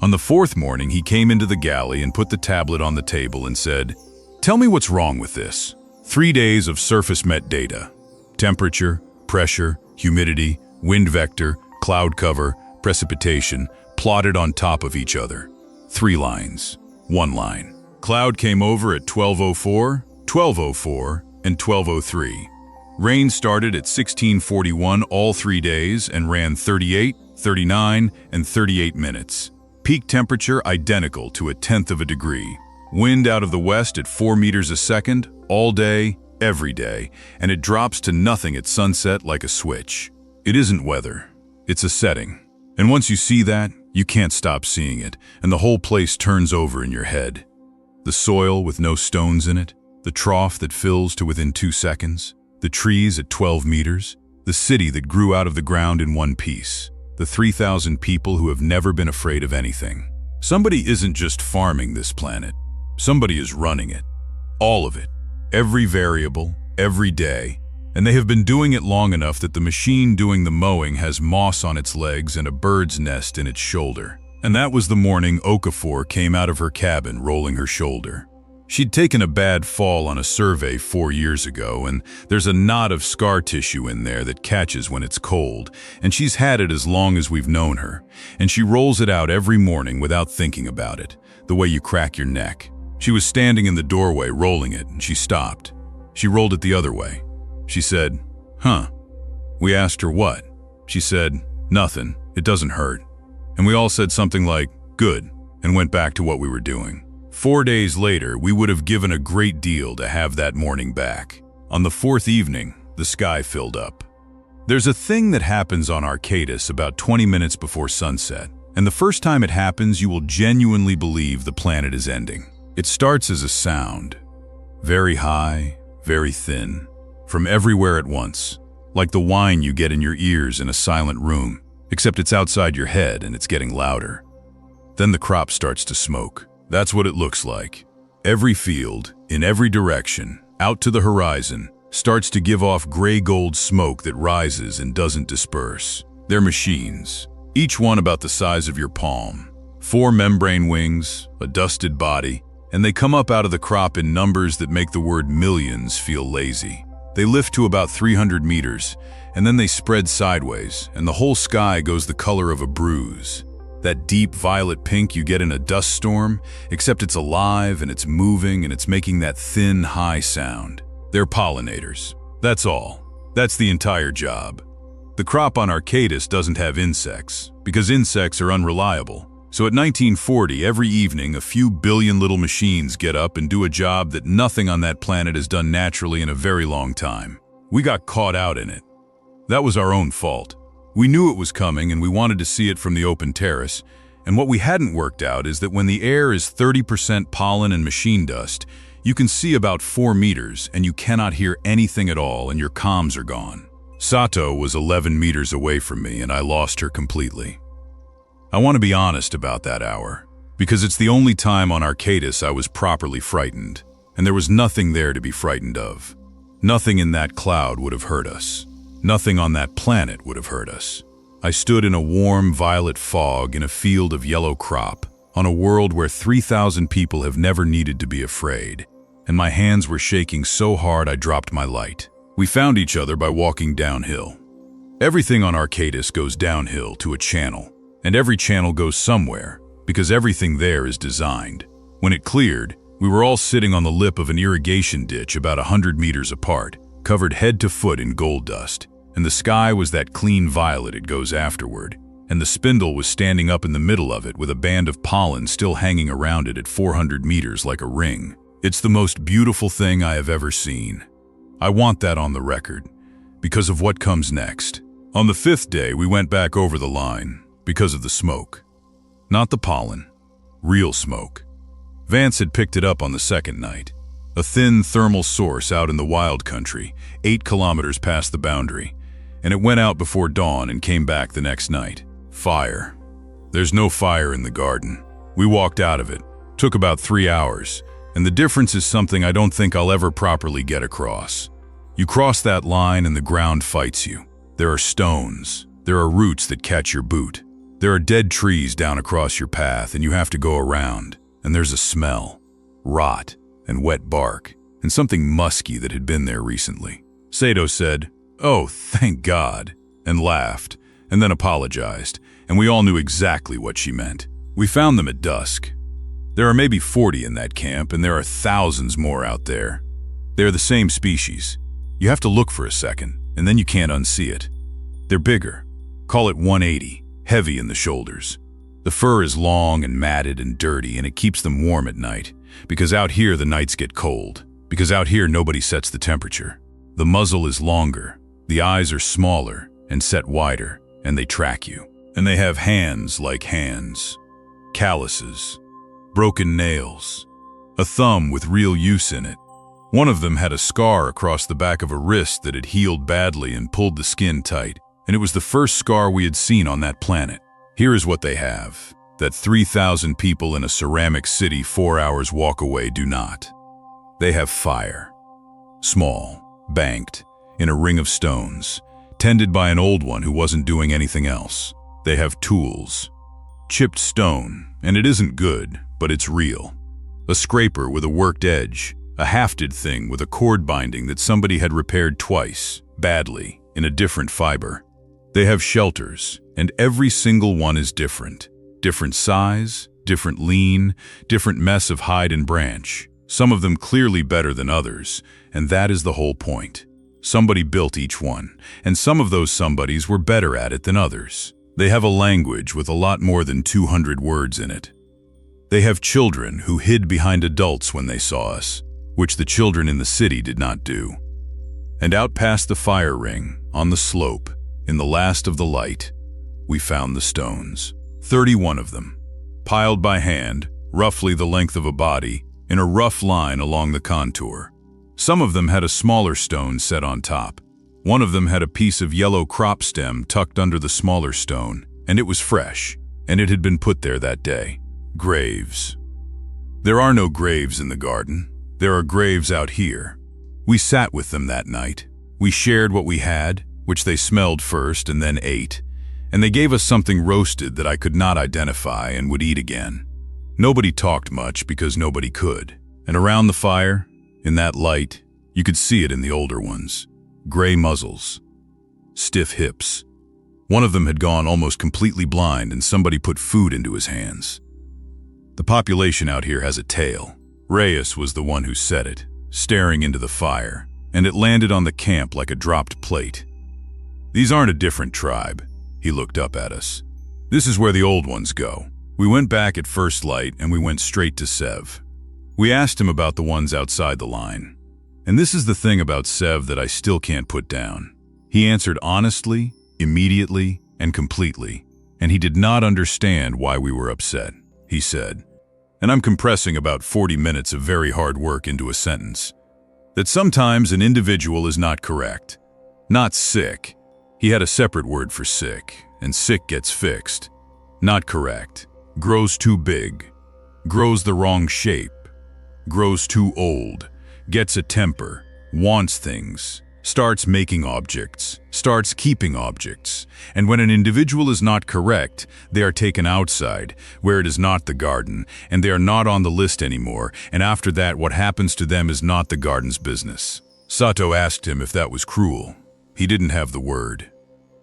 On the 4th morning, he came into the galley and put the tablet on the table and said, "Tell me what's wrong with this." 3 days of surface met data. Temperature, pressure, humidity, wind vector, cloud cover, precipitation, plotted on top of each other. 3 lines. 1 line. Cloud came over at 12:04, 12:04, and 12:03. Rain started at 16:41 all 3 days and ran 38, 39, and 38 minutes. Peak temperature identical to 1/10 of a degree. Wind out of the west at 4 meters a second, all day, every day, and it drops to nothing at sunset like a switch. It isn't weather, it's a setting. And once you see that, you can't stop seeing it, and the whole place turns over in your head. The soil with no stones in it, The trough that fills to within 2 seconds. The trees at 12 meters. The city that grew out of the ground in one piece. The 3,000 people who have never been afraid of anything. Somebody isn't just farming this planet. Somebody is running it. All of it. Every variable, every day. And they have been doing it long enough that the machine doing the mowing has moss on its legs and a bird's nest in its shoulder. And that was the morning Okafor came out of her cabin rolling her shoulder. She'd taken a bad fall on a survey 4 years ago, and there's a knot of scar tissue in there that catches when it's cold, and she's had it as long as we've known her, and she rolls it out every morning without thinking about it, the way you crack your neck. She was standing in the doorway rolling it, and she stopped. She rolled it the other way. She said, "Huh." We asked her what. She said, "Nothing, it doesn't hurt." And we all said something like, "Good," and went back to what we were doing. 4 days later, we would have given a great deal to have that morning back. On the 4th evening, the sky filled up. There's a thing that happens on ARCADIS about 20 minutes before sunset, and the first time it happens, you will genuinely believe the planet is ending. It starts as a sound, very high, very thin, from everywhere at once, like the whine you get in your ears in a silent room, except it's outside your head and it's getting louder. Then the crop starts to smoke. That's what it looks like. Every field, in every direction, out to the horizon, starts to give off gray-gold smoke that rises and doesn't disperse. They're machines, each one about the size of your palm. 4 membrane wings, a dusted body, and they come up out of the crop in numbers that make the word millions feel lazy. They lift to about 300 meters, and then they spread sideways, and the whole sky goes the color of a bruise. That deep violet pink you get in a dust storm, except it's alive and it's moving and it's making that thin, high sound. They're pollinators. That's all. That's the entire job. The crop on ARCADIS doesn't have insects, because insects are unreliable. So at 1940, every evening, a few billion little machines get up and do a job that nothing on that planet has done naturally in a very long time. We got caught out in it. That was our own fault. We knew it was coming and we wanted to see it from the open terrace, and what we hadn't worked out is that when the air is 30% pollen and machine dust, you can see about 4 meters and you cannot hear anything at all and your comms are gone. Sato was 11 meters away from me and I lost her completely. I want to be honest about that hour, because it's the only time on ARCADIS I was properly frightened, and there was nothing there to be frightened of. Nothing in that cloud would have hurt us. Nothing on that planet would have hurt us. I stood in a warm violet fog in a field of yellow crop, on a world where 3,000 people have never needed to be afraid, and my hands were shaking so hard I dropped my light. We found each other by walking downhill. Everything on ARCADIS goes downhill to a channel, and every channel goes somewhere, because everything there is designed. When it cleared, we were all sitting on the lip of an irrigation ditch about 100 meters apart, covered head to foot in gold dust, and the sky was that clean violet it goes afterward, and the Spindle was standing up in the middle of it with a band of pollen still hanging around it at 400 meters like a ring. It's the most beautiful thing I have ever seen. I want that on the record, because of what comes next. On the 5th day, we went back over the line, because of the smoke. Not the pollen, real smoke. Vance had picked it up on the 2nd night. A thin thermal source out in the wild country, 8 kilometers past the boundary, and it went out before dawn and came back the next night. Fire. There's no fire in the garden. We walked out of it. Took about 3 hours, and the difference is something I don't think I'll ever properly get across. You cross that line and the ground fights you. There are stones. There are roots that catch your boot. There are dead trees down across your path and you have to go around, and there's a smell. Rot and wet bark, and something musky that had been there recently. Sato said, "Oh, thank God," and laughed, and then apologized, and we all knew exactly what she meant. We found them at dusk. There are maybe 40 in that camp, and there are thousands more out there. They are the same species. You have to look for a second, and then you can't unsee it. They're bigger. Call it 180, heavy in the shoulders. The fur is long and matted and dirty, and it keeps them warm at night, because out here the nights get cold, because out here nobody sets the temperature. The muzzle is longer, the eyes are smaller and set wider, and they track you. And they have hands like hands, calluses, broken nails, a thumb with real use in it. One of them had a scar across the back of a wrist that had healed badly and pulled the skin tight, and it was the first scar we had seen on that planet. Here is what they have, that 3,000 people in a ceramic city 4 hours walk away do not. They have fire. Small, banked, in a ring of stones, tended by an old one who wasn't doing anything else. They have tools. Chipped stone, and it isn't good, but it's real. A scraper with a worked edge, a hafted thing with a cord binding that somebody had repaired twice, badly, in a different fiber. They have shelters, and every single one is different. Different size, different lean, different mess of hide and branch. Some of them clearly better than others, and that is the whole point. Somebody built each one, and some of those somebodies were better at it than others. They have a language with a lot more than 200 words in it. They have children who hid behind adults when they saw us, which the children in the city did not do. And out past the fire ring, on the slope, in the last of the light, we found the stones. 31 of them, piled by hand, roughly the length of a body, in a rough line along the contour. Some of them had a smaller stone set on top. One of them had a piece of yellow crop stem tucked under the smaller stone, and it was fresh, and it had been put there that day. Graves. There are no graves in the garden. There are graves out here. We sat with them that night. We shared what we had, which they smelled first and then ate, and they gave us something roasted that I could not identify and would eat again. Nobody talked much because nobody could, and around the fire, in that light, you could see it in the older ones. Gray muzzles, stiff hips. One of them had gone almost completely blind and somebody put food into his hands. The population out here has a tail. Reyes was the one who said it, staring into the fire, and it landed on the camp like a dropped plate. These aren't a different tribe. He looked up at us. This is where the old ones go. We went back at first light and we went straight to Sev. We asked him about the ones outside the line. And this is the thing about Sev that I still can't put down. He answered honestly, immediately, and completely, and he did not understand why we were upset. He said, and I'm compressing about 40 minutes of very hard work into a sentence, that sometimes an individual is not correct, not sick. He had a separate word for sick, and sick gets fixed. Not correct, grows too big, grows the wrong shape, grows too old, gets a temper, wants things, starts making objects, starts keeping objects, and when an individual is not correct, they are taken outside, where it is not the garden, and they are not on the list anymore, and after that what happens to them is not the garden's business. Sato asked him if that was cruel. He didn't have the word.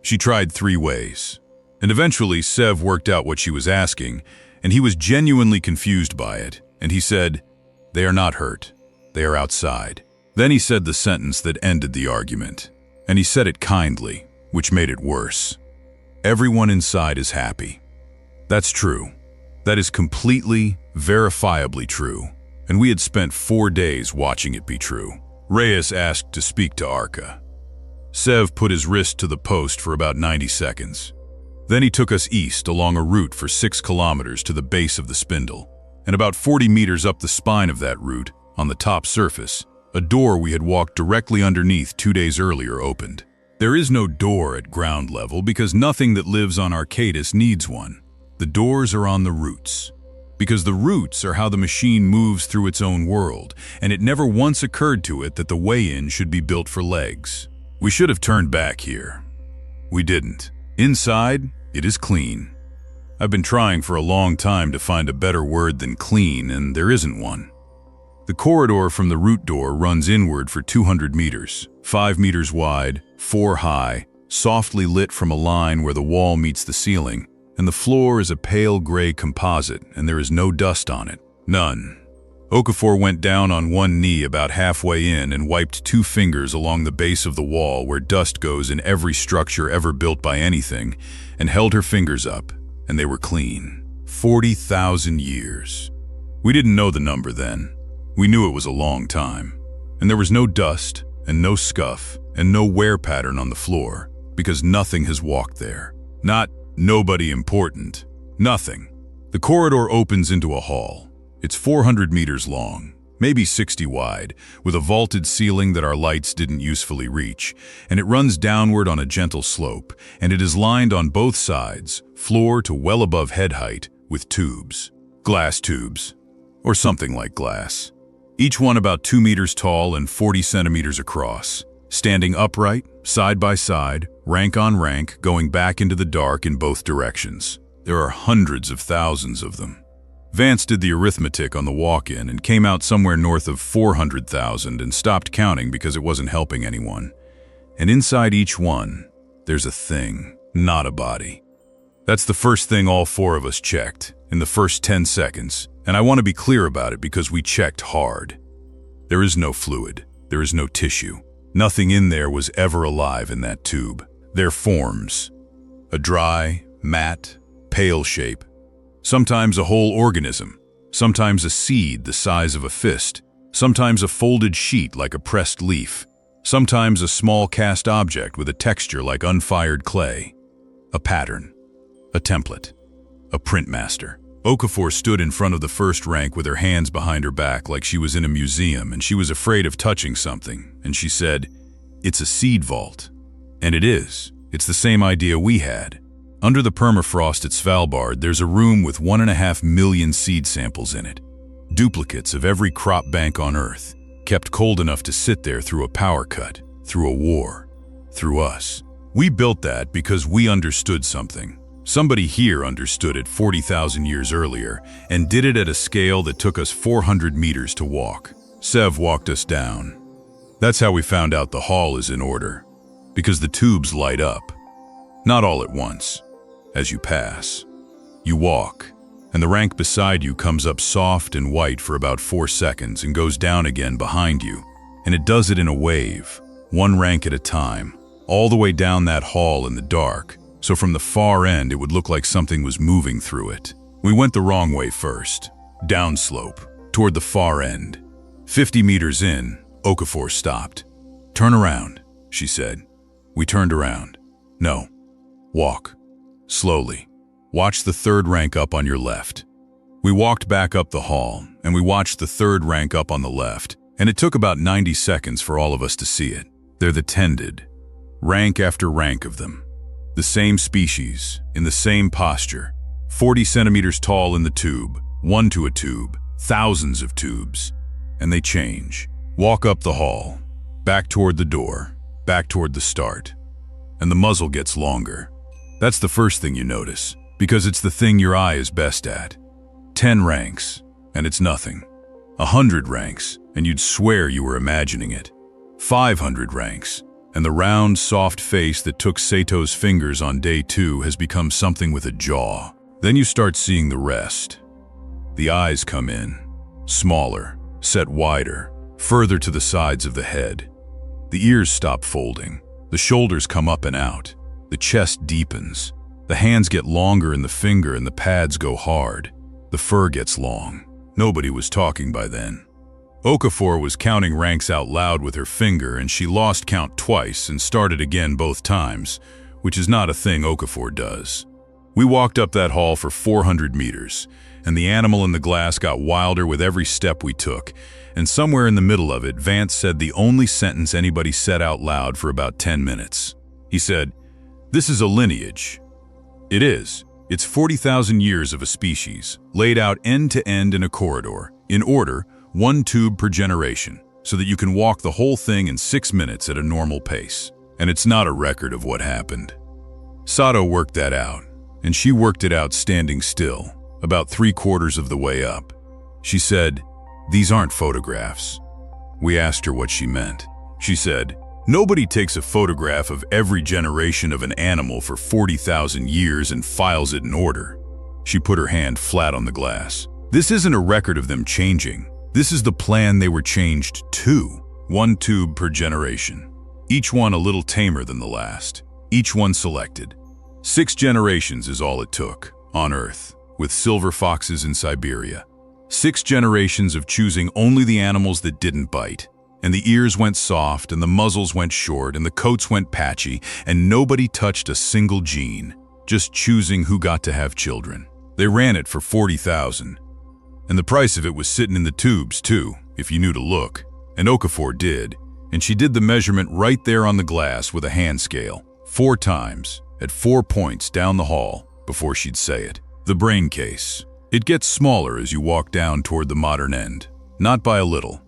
She tried 3 ways, and eventually Sev worked out what she was asking, and he was genuinely confused by it, and he said, "They are not hurt. They are outside." Then he said the sentence that ended the argument, and he said it kindly, which made it worse. Everyone inside is happy. That's true. That is completely, verifiably true, and we had spent 4 days watching it be true. Reyes asked to speak to Arca. Sev put his wrist to the post for about 90 seconds. Then he took us east along a route for 6 kilometers to the base of the Spindle, and about 40 meters up the spine of that route, on the top surface, a door we had walked directly underneath 2 days earlier opened. There is no door at ground level because nothing that lives on ARCADIS needs one. The doors are on the roots. Because the roots are how the machine moves through its own world, and it never once occurred to it that the way in should be built for legs. We should have turned back here. We didn't. Inside, it is clean. I've been trying for a long time to find a better word than clean, and there isn't one. The corridor from the root door runs inward for 200 meters, 5 meters wide, 4 high, softly lit from a line where the wall meets the ceiling, and the floor is a pale gray composite, and there is no dust on it. None. Okafor went down on one knee about halfway in and wiped 2 fingers along the base of the wall where dust goes in every structure ever built by anything, and held her fingers up, and they were clean. 40,000 years. We didn't know the number then. We knew it was a long time. And there was no dust, and no scuff, and no wear pattern on the floor, because nothing has walked there. Not nobody important. Nothing. The corridor opens into a hall. It's 400 meters long. maybe 60 wide, with a vaulted ceiling that our lights didn't usefully reach, and it runs downward on a gentle slope, and it is lined on both sides, floor to well above head height, with tubes. Glass tubes, or something like glass. Each one about 2 meters tall and 40 centimeters across, standing upright, side by side, rank on rank, going back into the dark in both directions. There are hundreds of thousands of them. Vance did the arithmetic on the walk-in and came out somewhere north of 400,000 and stopped counting because it wasn't helping anyone. And inside each one, there's a thing, not a body. That's the first thing all 4 of us checked, in the first 10 seconds, and I want to be clear about it because we checked hard. There is no fluid, there is no tissue. Nothing in there was ever alive in that tube. They're forms. A dry, matte, pale shape. Sometimes a whole organism. Sometimes a seed the size of a fist. Sometimes a folded sheet like a pressed leaf. Sometimes a small cast object with a texture like unfired clay. A pattern. A template. A print master. Okafor stood in front of the first rank with her hands behind her back like she was in a museum and she was afraid of touching something, and she said, "It's a seed vault." And it is. It's the same idea we had. Under the permafrost at Svalbard, there's a room with 1.5 million seed samples in it. Duplicates of every crop bank on Earth, kept cold enough to sit there through a power cut, through a war, through us. We built that because we understood something. Somebody here understood it 40,000 years earlier and did it at a scale that took us 400 meters to walk. Sev walked us down. That's how we found out the hall is in order, because the tubes light up. Not all at once. As you pass, you walk, and the rank beside you comes up soft and white for about 4 seconds and goes down again behind you, and it does it in a wave, one rank at a time, all the way down that hall in the dark. So from the far end, it would look like something was moving through it. We went the wrong way first, downslope, toward the far end. 50 meters in, Okafor stopped. "Turn around," she said. We turned around. "No. Walk. Slowly. Watch the third rank up on your left." We walked back up the hall, and we watched the third rank up on the left, and it took about 90 seconds for all of us to see it. They're the tended. Rank after rank of them. The same species, in the same posture, 40 centimeters tall in the tube, one to a tube, thousands of tubes. And they change. Walk up the hall, back toward the door, back toward the start. And the muzzle gets longer. That's the first thing you notice, because it's the thing your eye is best at. 10 ranks, and it's nothing. 100 ranks, and you'd swear you were imagining it. 500 ranks, and the round, soft face that took Sato's fingers on day 2 has become something with a jaw. Then you start seeing the rest. The eyes come in, smaller, set wider, further to the sides of the head. The ears stop folding, the shoulders come up and out, the chest deepens, the hands get longer in the finger and the pads go hard, the fur gets long. Nobody was talking by then. Okafor was counting ranks out loud with her finger, and she lost count twice and started again both times, which is not a thing Okafor does. We walked up that hall for 400 meters, and the animal in the glass got wilder with every step we took, and somewhere in the middle of it, Vance said the only sentence anybody said out loud for about 10 minutes. He said, "This is a lineage." It is. It's 40,000 years of a species, laid out end to end in a corridor, in order, one tube per generation, so that you can walk the whole thing in 6 minutes at a normal pace. And it's not a record of what happened. Sato worked that out, and she worked it out standing still, about 3/4 of the way up. She said, "These aren't photographs." We asked her what she meant. She said, "Nobody takes a photograph of every generation of an animal for 40,000 years and files it in order." She put her hand flat on the glass. "This isn't a record of them changing. This is the plan they were changed to. One tube per generation. Each one a little tamer than the last. Each one selected. 6 generations is all it took, on Earth, with silver foxes in Siberia. 6 generations of choosing only the animals that didn't bite. And the ears went soft, and the muzzles went short, and the coats went patchy, and nobody touched a single gene, just choosing who got to have children. They ran it for 40,000. And the price of it was sitting in the tubes, too, if you knew to look, and Okafor did, and she did the measurement right there on the glass with a hand scale, 4 times, at 4 points down the hall, before she'd say it. The brain case. It gets smaller as you walk down toward the modern end, not by a little.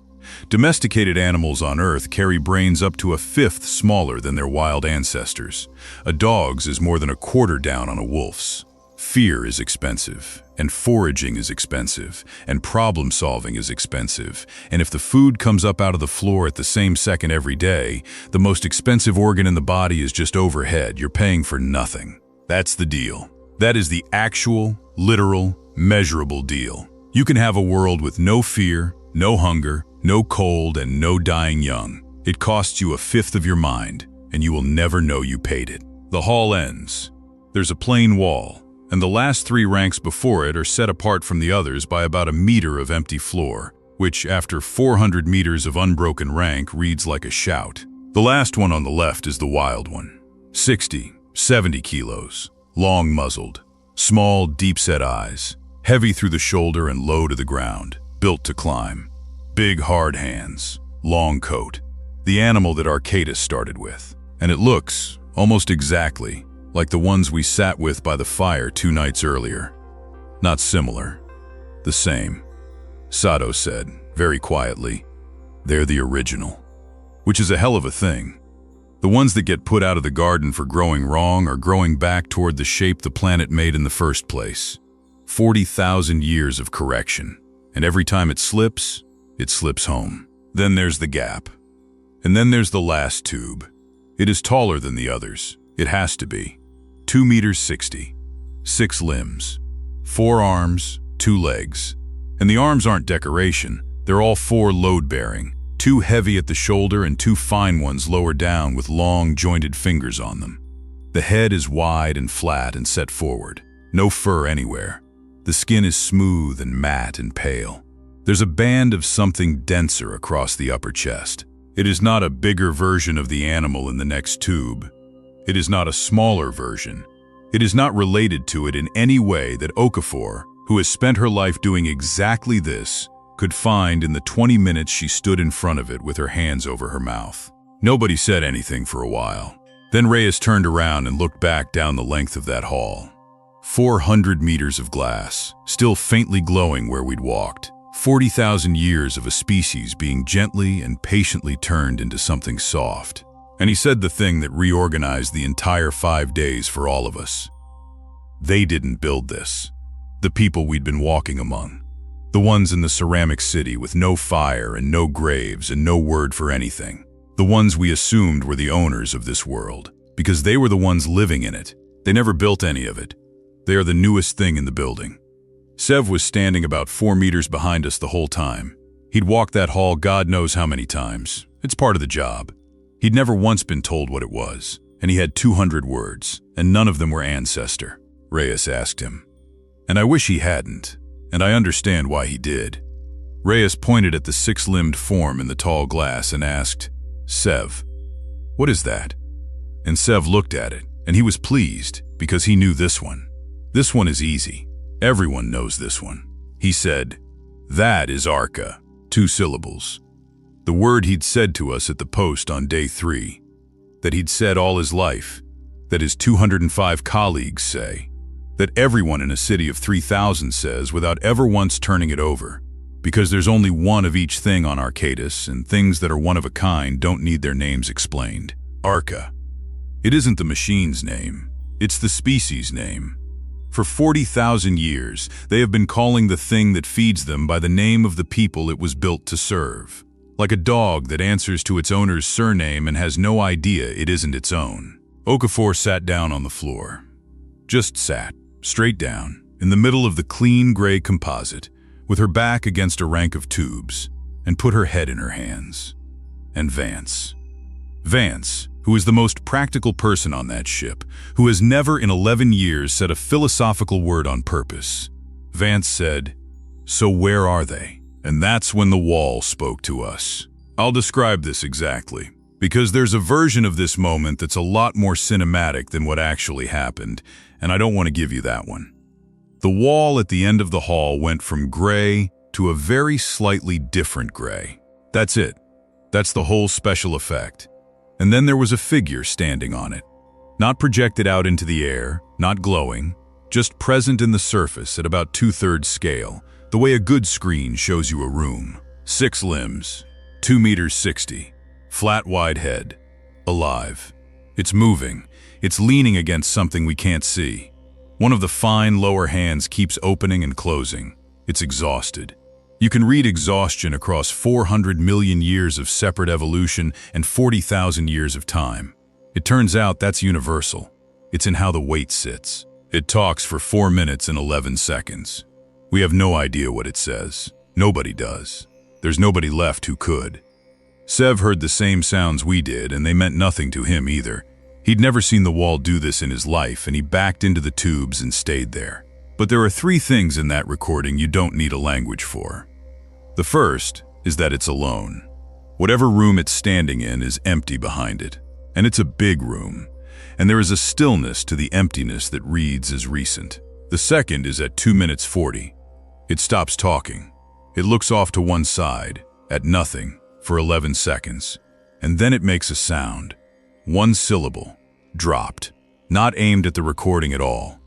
Domesticated animals on Earth carry brains up to a 1/5 smaller than their wild ancestors. A dog's is more than a quarter down on a wolf's. Fear is expensive, and foraging is expensive, and problem-solving is expensive, and if the food comes up out of the floor at the same second every day, the most expensive organ in the body is just overhead. You're paying for nothing. That's the deal. That is the actual, literal, measurable deal. You can have a world with no fear, no hunger, no cold, and no dying young. It costs you a 1/5 of your mind, and you will never know you paid it. The hall ends. There's a plain wall, and the last 3 ranks before it are set apart from the others by about a meter of empty floor, which, after 400 meters of unbroken rank, reads like a shout. The last one on the left is the wild one. 60, 70 kilos, long-muzzled, small, deep-set eyes, heavy through the shoulder and low to the ground, built to climb. Big, hard hands, long coat. The animal that ARCADIS started with. And it looks, almost exactly, like the ones we sat with by the fire 2 nights earlier. Not similar. The same. Sato said, very quietly, they're the original. Which is a hell of a thing. The ones that get put out of the garden for growing wrong are growing back toward the shape the planet made in the first place. 40,000 years of correction. And every time it slips home. Then there's the gap. And then there's the last tube. It is taller than the others. It has to be. 2 meters 60. 6 limbs. 4 arms, 2 legs. And the arms aren't decoration. They're all 4 load-bearing. 2 heavy at the shoulder and 2 fine ones lower down with long, jointed fingers on them. The head is wide and flat and set forward. No fur anywhere. The skin is smooth and matte and pale. There's a band of something denser across the upper chest. It is not a bigger version of the animal in the next tube. It is not a smaller version. It is not related to it in any way that Okafor, who has spent her life doing exactly this, could find in the 20 minutes she stood in front of it with her hands over her mouth. Nobody said anything for a while. Then Reyes turned around and looked back down the length of that hall. 400 meters of glass, still faintly glowing where we'd walked. 40,000 years of a species being gently and patiently turned into something soft. And he said the thing that reorganized the entire 5 days for all of us. They didn't build this. The people we'd been walking among. The ones in the ceramic city with no fire and no graves and no word for anything. The ones we assumed were the owners of this world, because they were the ones living in it. They never built any of it. They are the newest thing in the building. Sev was standing about 4 meters behind us the whole time. He'd walked that hall God knows how many times. It's part of the job. He'd never once been told what it was, and he had 200 words, and none of them were ancestor. Reyes asked him. And I wish he hadn't, and I understand why he did. Reyes pointed at the 6-limbed form in the tall glass and asked, Sev, what is that? And Sev looked at it, and he was pleased, because he knew this one. This one is easy. Everyone knows this one. He said, that is Arca, 2 syllables. The word he'd said to us at the post on day 3, that he'd said all his life, that his 205 colleagues say, that everyone in a city of 3,000 says without ever once turning it over, because there's only one of each thing on ARCADIS, and things that are one of a kind don't need their names explained. Arca. It isn't the machine's name, it's the species' name. For 40,000 years, they have been calling the thing that feeds them by the name of the people it was built to serve. Like a dog that answers to its owner's surname and has no idea it isn't its own. Okafor sat down on the floor. Just sat, straight down, in the middle of the clean gray composite, with her back against a rank of tubes, and put her head in her hands. And Vance, who is the most practical person on that ship, who has never in 11 years said a philosophical word on purpose. Vance said, so where are they? And that's when the wall spoke to us. I'll describe this exactly, because there's a version of this moment that's a lot more cinematic than what actually happened, and I don't want to give you that one. The wall at the end of the hall went from gray to a very slightly different gray. That's it. That's the whole special effect. And then there was a figure standing on it. Not projected out into the air, not glowing, just present in the surface at about 2/3 scale, the way a good screen shows you a room. 6 limbs, 2 meters 60, flat wide head, alive. It's moving. It's leaning against something we can't see. One of the fine lower hands keeps opening and closing. It's exhausted. You can read exhaustion across 400 million years of separate evolution and 40,000 years of time. It turns out that's universal. It's in how the weight sits. It talks for 4 minutes and 11 seconds. We have no idea what it says. Nobody does. There's nobody left who could. Sev heard the same sounds we did, and they meant nothing to him either. He'd never seen the wall do this in his life, and he backed into the tubes and stayed there. But there are 3 things in that recording you don't need a language for. The first is that it's alone. Whatever room it's standing in is empty behind it. And it's a big room. And there is a stillness to the emptiness that reads as recent. The second is at 2 minutes 40. It stops talking. It looks off to one side, at nothing, for 11 seconds. And then it makes a sound. 1 syllable. Dropped. Not aimed at the recording at all.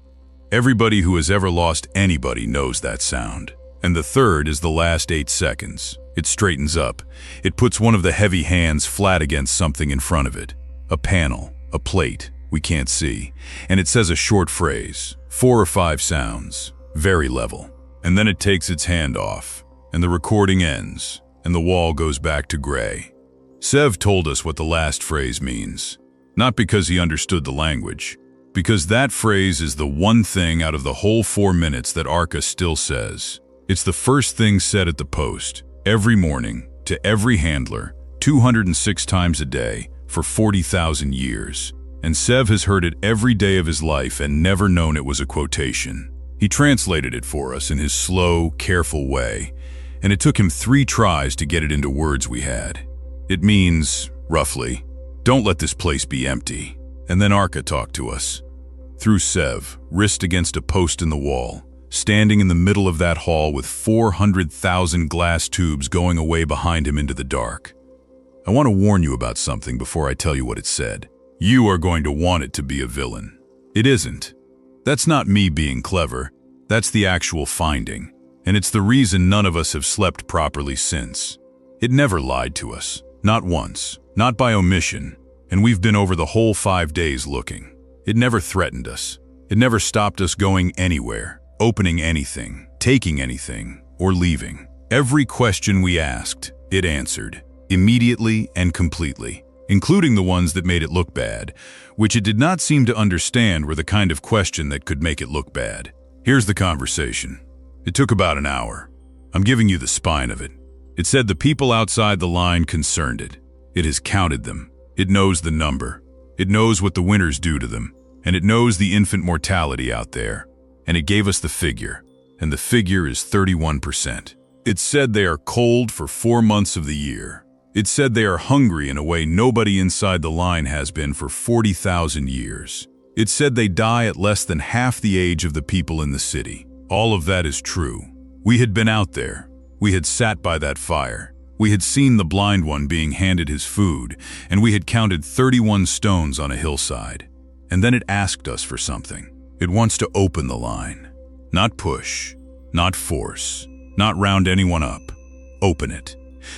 Everybody who has ever lost anybody knows that sound. And the third is the last 8 seconds. It straightens up. It puts one of the heavy hands flat against something in front of it. A panel, a plate, we can't see. And it says a short phrase, 4 or 5 sounds, very level. And then it takes its hand off, and the recording ends, and the wall goes back to gray. Sev told us what the last phrase means. Not because he understood the language, because that phrase is the one thing out of the whole 4 minutes that ARCA still says. It's the first thing said at the post, every morning, to every handler, 206 times a day, for 40,000 years. And Sev has heard it every day of his life and never known it was a quotation. He translated it for us in his slow, careful way, and it took him 3 tries to get it into words we had. It means, roughly, don't let this place be empty. And then ARCA talked to us. Through Sev, wrist against a post in the wall, standing in the middle of that hall with 400,000 glass tubes going away behind him into the dark. I want to warn you about something before I tell you what it said. You are going to want it to be a villain. It isn't. That's not me being clever. That's the actual finding. And it's the reason none of us have slept properly since. It never lied to us. Not once. Not by omission. And we've been over the whole 5 days looking. It never threatened us. It never stopped us going anywhere. Opening anything, taking anything, or leaving. Every question we asked, it answered, immediately and completely, including the ones that made it look bad, which it did not seem to understand were the kind of question that could make it look bad. Here's the conversation. It took about an hour. I'm giving you the spine of it. It said the people outside the line concerned it. It has counted them. It knows the number. It knows what the winters do to them, and it knows the infant mortality out there. And it gave us the figure, and the figure is 31%. It said they are cold for 4 months of the year. It said they are hungry in a way nobody inside the line has been for 40,000 years. It said they die at less than half the age of the people in the city. All of that is true. We had been out there. We had sat by that fire. We had seen the blind one being handed his food, and we had counted 31 stones on a hillside. And then it asked us for something. It wants to open the line. Not push, not force, not round anyone up. Open it.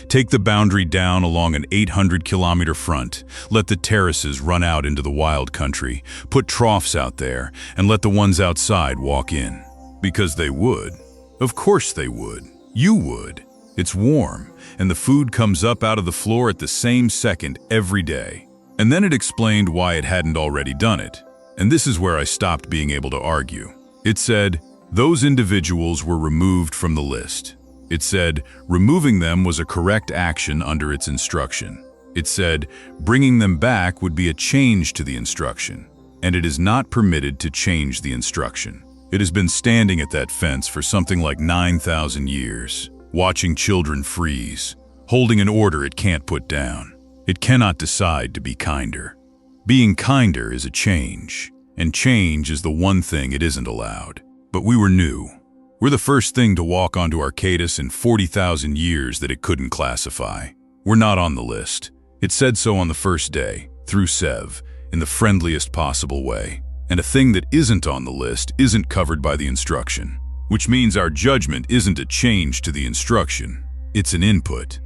Take the boundary down along an 800-kilometer front. Let the terraces run out into the wild country. Put troughs out there, and let the ones outside walk in. Because they would. Of course they would. You would. It's warm, and the food comes up out of the floor at the same second every day. And then it explained why it hadn't already done it. And this is where I stopped being able to argue. It said, those individuals were removed from the list. It said, removing them was a correct action under its instruction. It said, bringing them back would be a change to the instruction. And it is not permitted to change the instruction. It has been standing at that fence for something like 9,000 years, watching children freeze, holding an order it can't put down. It cannot decide to be kinder. Being kinder is a change, and change is the one thing it isn't allowed. But we were new. We're the first thing to walk onto ARCADIS in 40,000 years that it couldn't classify. We're not on the list. It said so on the first day, through Sev, in the friendliest possible way. And a thing that isn't on the list isn't covered by the instruction, which means our judgment isn't a change to the instruction, it's an input.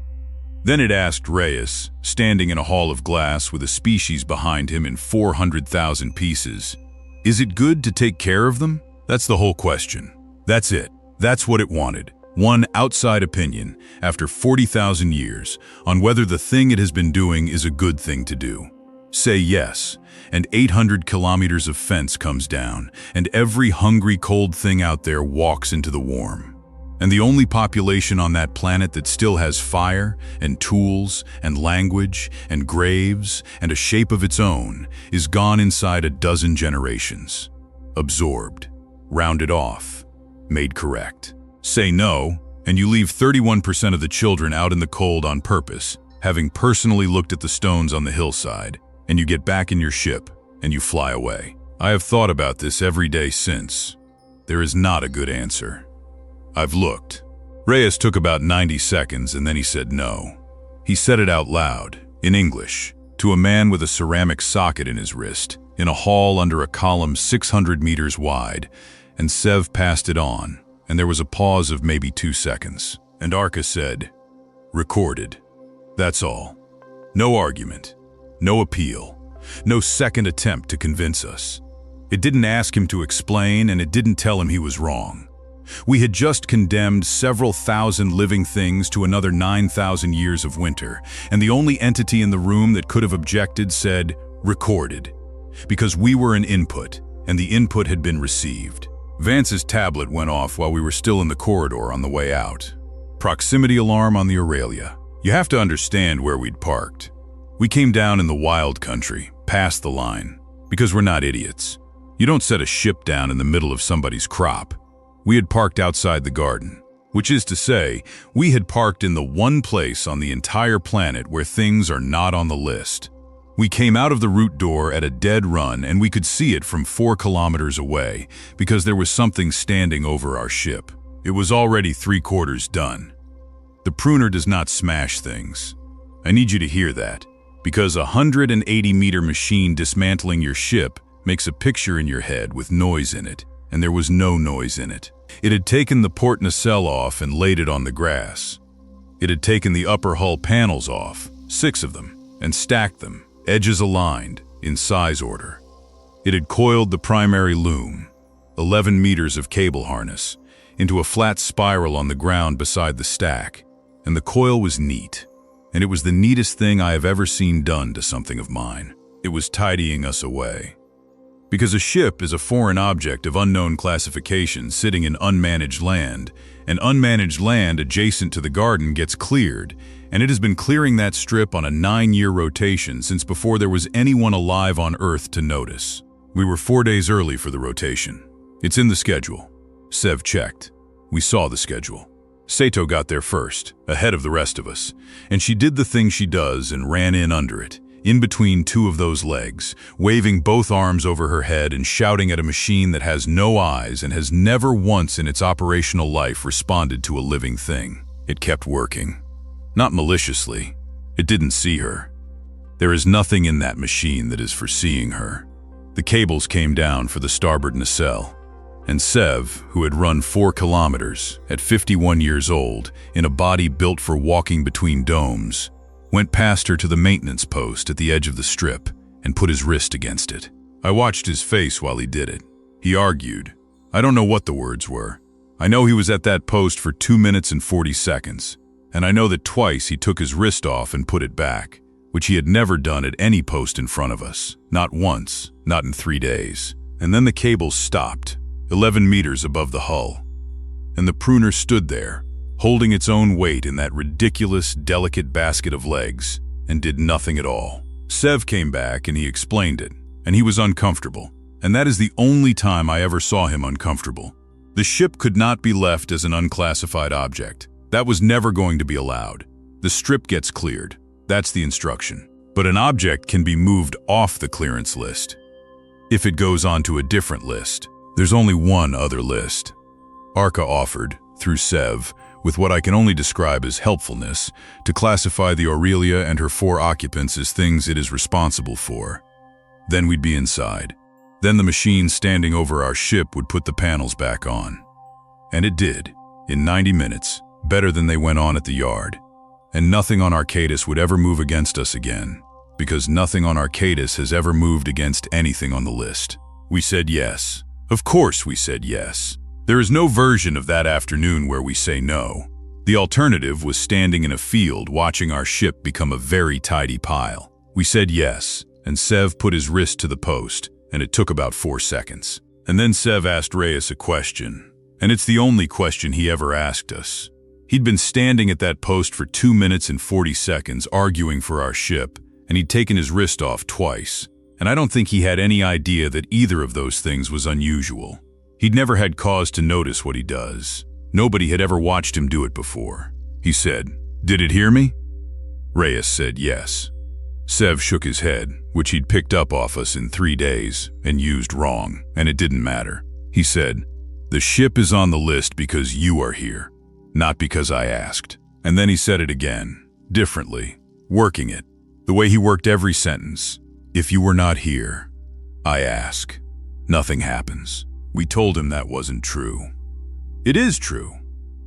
Then it asked Reyes, standing in a hall of glass with a species behind him in 400,000 pieces, is it good to take care of them? That's the whole question. That's it. That's what it wanted. One outside opinion, after 40,000 years, on whether the thing it has been doing is a good thing to do. Say yes, and 800 kilometers of fence comes down, and every hungry cold thing out there walks into the warm. And the only population on that planet that still has fire, and tools, and language, and graves, and a shape of its own, is gone inside a dozen generations. Absorbed, rounded off, made correct. Say no, and you leave 31% of the children out in the cold on purpose, having personally looked at the stones on the hillside, and you get back in your ship, and you fly away. I have thought about this every day since. There is not a good answer. I've looked. Reyes took about 90 seconds and then he said no. He said it out loud, in English, to a man with a ceramic socket in his wrist, in a hall under a column 600 meters wide, and Sev passed it on, and there was a pause of maybe 2 seconds, and Arca said, "Recorded." That's all. No argument, no appeal, no second attempt to convince us. It didn't ask him to explain, and it didn't tell him he was wrong. We had just condemned several thousand living things to another 9,000 years of winter, and the only entity in the room that could have objected said, "Recorded," because we were an input, and the input had been received. Vance's tablet went off while we were still in the corridor on the way out. Proximity alarm on the Aurelia. You have to understand where we'd parked. We came down in the wild country, past the line, because we're not idiots. You don't set a ship down in the middle of somebody's crop. We had parked outside the garden, which is to say, we had parked in the one place on the entire planet where things are not on the list. We came out of the route door at a dead run, and we could see it from 4 kilometers away because there was something standing over our ship. It was already 3/4 done. The pruner does not smash things. I need you to hear that, because a 180-meter machine dismantling your ship makes a picture in your head with noise in it, and there was no noise in it. It had taken the port nacelle off and laid it on the grass. It had taken the upper hull panels off, 6 of them, and stacked them, edges aligned, in size order. It had coiled the primary loom, 11 meters of cable harness, into a flat spiral on the ground beside the stack, and the coil was neat. And it was the neatest thing I have ever seen done to something of mine. It was tidying us away. Because a ship is a foreign object of unknown classification sitting in unmanaged land, and unmanaged land adjacent to the garden gets cleared, and it has been clearing that strip on a 9-year rotation since before there was anyone alive on Earth to notice. We were 4 days early for the rotation. It's in the schedule. Sev checked. We saw the schedule. Sato got there first, ahead of the rest of us, and she did the thing she does and ran in under it, in between 2 of those legs, waving both arms over her head and shouting at a machine that has no eyes and has never once in its operational life responded to a living thing. It kept working. Not maliciously. It didn't see her. There is nothing in that machine that is for seeing her. The cables came down for the starboard nacelle, and Sev, who had run 4 kilometers, at 51 years old, in a body built for walking between domes, went past her to the maintenance post at the edge of the strip and put his wrist against it. I watched his face while he did it. He argued. I don't know what the words were. I know he was at that post for 2 minutes and 40 seconds, and I know that twice he took his wrist off and put it back, which he had never done at any post in front of us. Not once, not in 3 days. And then the cables stopped, 11 meters above the hull, and the pruner stood there, holding its own weight in that ridiculous, delicate basket of legs, and did nothing at all. Sev came back and he explained it, and he was uncomfortable, and that is the only time I ever saw him uncomfortable. The ship could not be left as an unclassified object. That was never going to be allowed. The strip gets cleared. That's the instruction. But an object can be moved off the clearance list. If it goes onto a different list, there's only one other list. Arca offered, through Sev, with what I can only describe as helpfulness, to classify the Aurelia and her 4 occupants as things it is responsible for. Then we'd be inside. Then the machine standing over our ship would put the panels back on. And it did, in 90 minutes, better than they went on at the yard. And nothing on ARCADIS would ever move against us again, because nothing on ARCADIS has ever moved against anything on the list. We said yes. Of course we said yes. There is no version of that afternoon where we say no. The alternative was standing in a field watching our ship become a very tidy pile. We said yes, and Sev put his wrist to the post, and it took about 4 seconds. And then Sev asked Reyes a question, and it's the only question he ever asked us. He'd been standing at that post for 2 minutes and 40 seconds arguing for our ship, and he'd taken his wrist off twice, and I don't think he had any idea that either of those things was unusual. He'd never had cause to notice what he does. Nobody had ever watched him do it before. He said, "Did it hear me?" Reyes said yes. Sev shook his head, which he'd picked up off us in 3 days and used wrong, and it didn't matter. He said, "The ship is on the list because you are here, not because I asked." And then he said it again, differently, working it, the way he worked every sentence. "If you were not here, I ask. Nothing happens." We told him that wasn't true. It is true.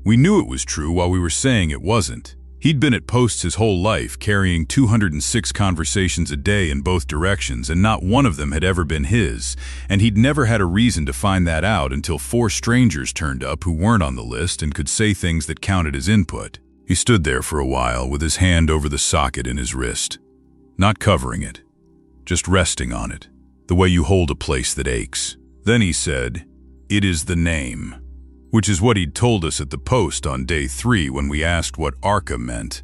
We knew it was true while we were saying it wasn't. He'd been at posts his whole life, carrying 206 conversations a day in both directions, and not one of them had ever been his, and he'd never had a reason to find that out until 4 strangers turned up who weren't on the list and could say things that counted as input. He stood there for a while with his hand over the socket in his wrist, not covering it, just resting on it, the way you hold a place that aches. Then he said, "It is the name," which is what he'd told us at the post on day 3 when we asked what Arca meant.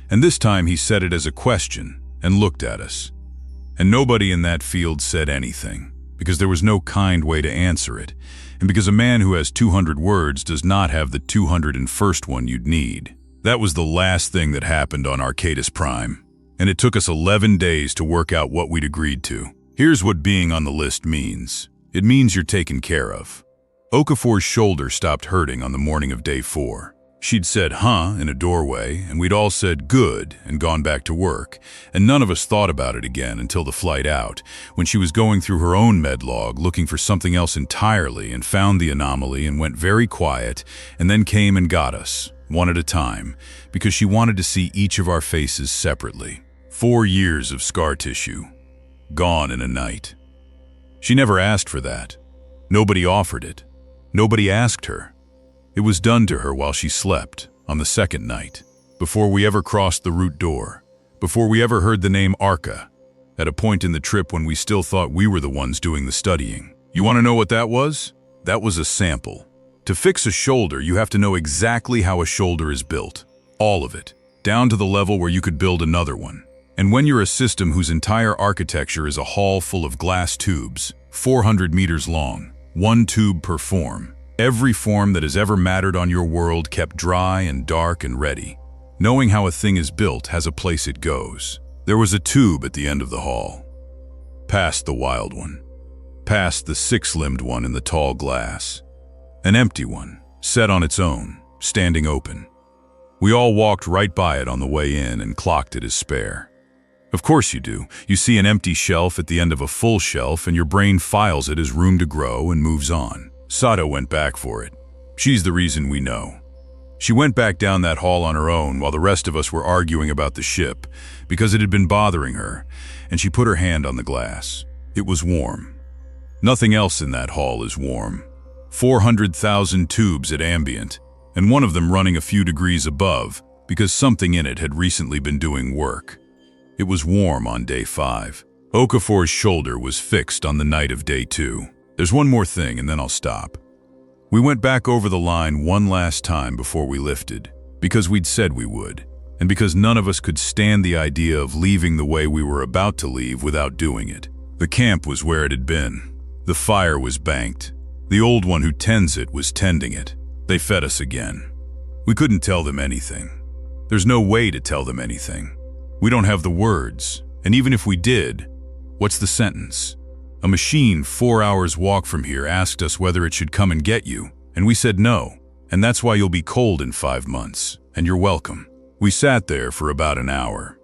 And this time he said it as a question and looked at us. And nobody in that field said anything, because there was no kind way to answer it, and because a man who has 200 words does not have the 201st one you'd need. That was the last thing that happened on ARCADIS Prime, and it took us 11 days to work out what we'd agreed to. Here's what being on the list means. It means you're taken care of. Okafor's shoulder stopped hurting on the morning of day 4. She'd said, "Huh," in a doorway, and we'd all said, "Good," and gone back to work, and none of us thought about it again until the flight out, when she was going through her own med log looking for something else entirely and found the anomaly and went very quiet, and then came and got us, one at a time, because she wanted to see each of our faces separately. 4 years of scar tissue, gone in a night. She never asked for that. Nobody offered it. Nobody asked her. It was done to her while she slept, on the 2nd night, before we ever crossed the root door, before we ever heard the name Arca, at a point in the trip when we still thought we were the ones doing the studying. You want to know what that was? That was a sample. To fix a shoulder, you have to know exactly how a shoulder is built. All of it, down to the level where you could build another one. And when you're a system whose entire architecture is a hall full of glass tubes, 400 meters long, 1 tube per form, every form that has ever mattered on your world kept dry and dark and ready. Knowing how a thing is built has a place it goes. There was a tube at the end of the hall. Past the wild one. Past the 6-limbed one in the tall glass. An empty one, set on its own, standing open. We all walked right by it on the way in and clocked it as spare. Of course you do. You see an empty shelf at the end of a full shelf and your brain files it as room to grow and moves on. Sato went back for it. She's the reason we know. She went back down that hall on her own while the rest of us were arguing about the ship, because it had been bothering her, and she put her hand on the glass. It was warm. Nothing else in that hall is warm. 400,000 tubes at ambient, and one of them running a few degrees above, because something in it had recently been doing work. It was warm on day 5. Okafor's shoulder was fixed on the night of day 2. There's one more thing and then I'll stop. We went back over the line one last time before we lifted, because we'd said we would, and because none of us could stand the idea of leaving the way we were about to leave without doing it. The camp was where it had been. The fire was banked. The old one who tends it was tending it. They fed us again. We couldn't tell them anything. There's no way to tell them anything. We don't have the words, and even if we did, what's the sentence? A machine 4 hours walk from here asked us whether it should come and get you, and we said no, And that's why you'll be cold in 5 months, and you're welcome." We sat there for about an hour.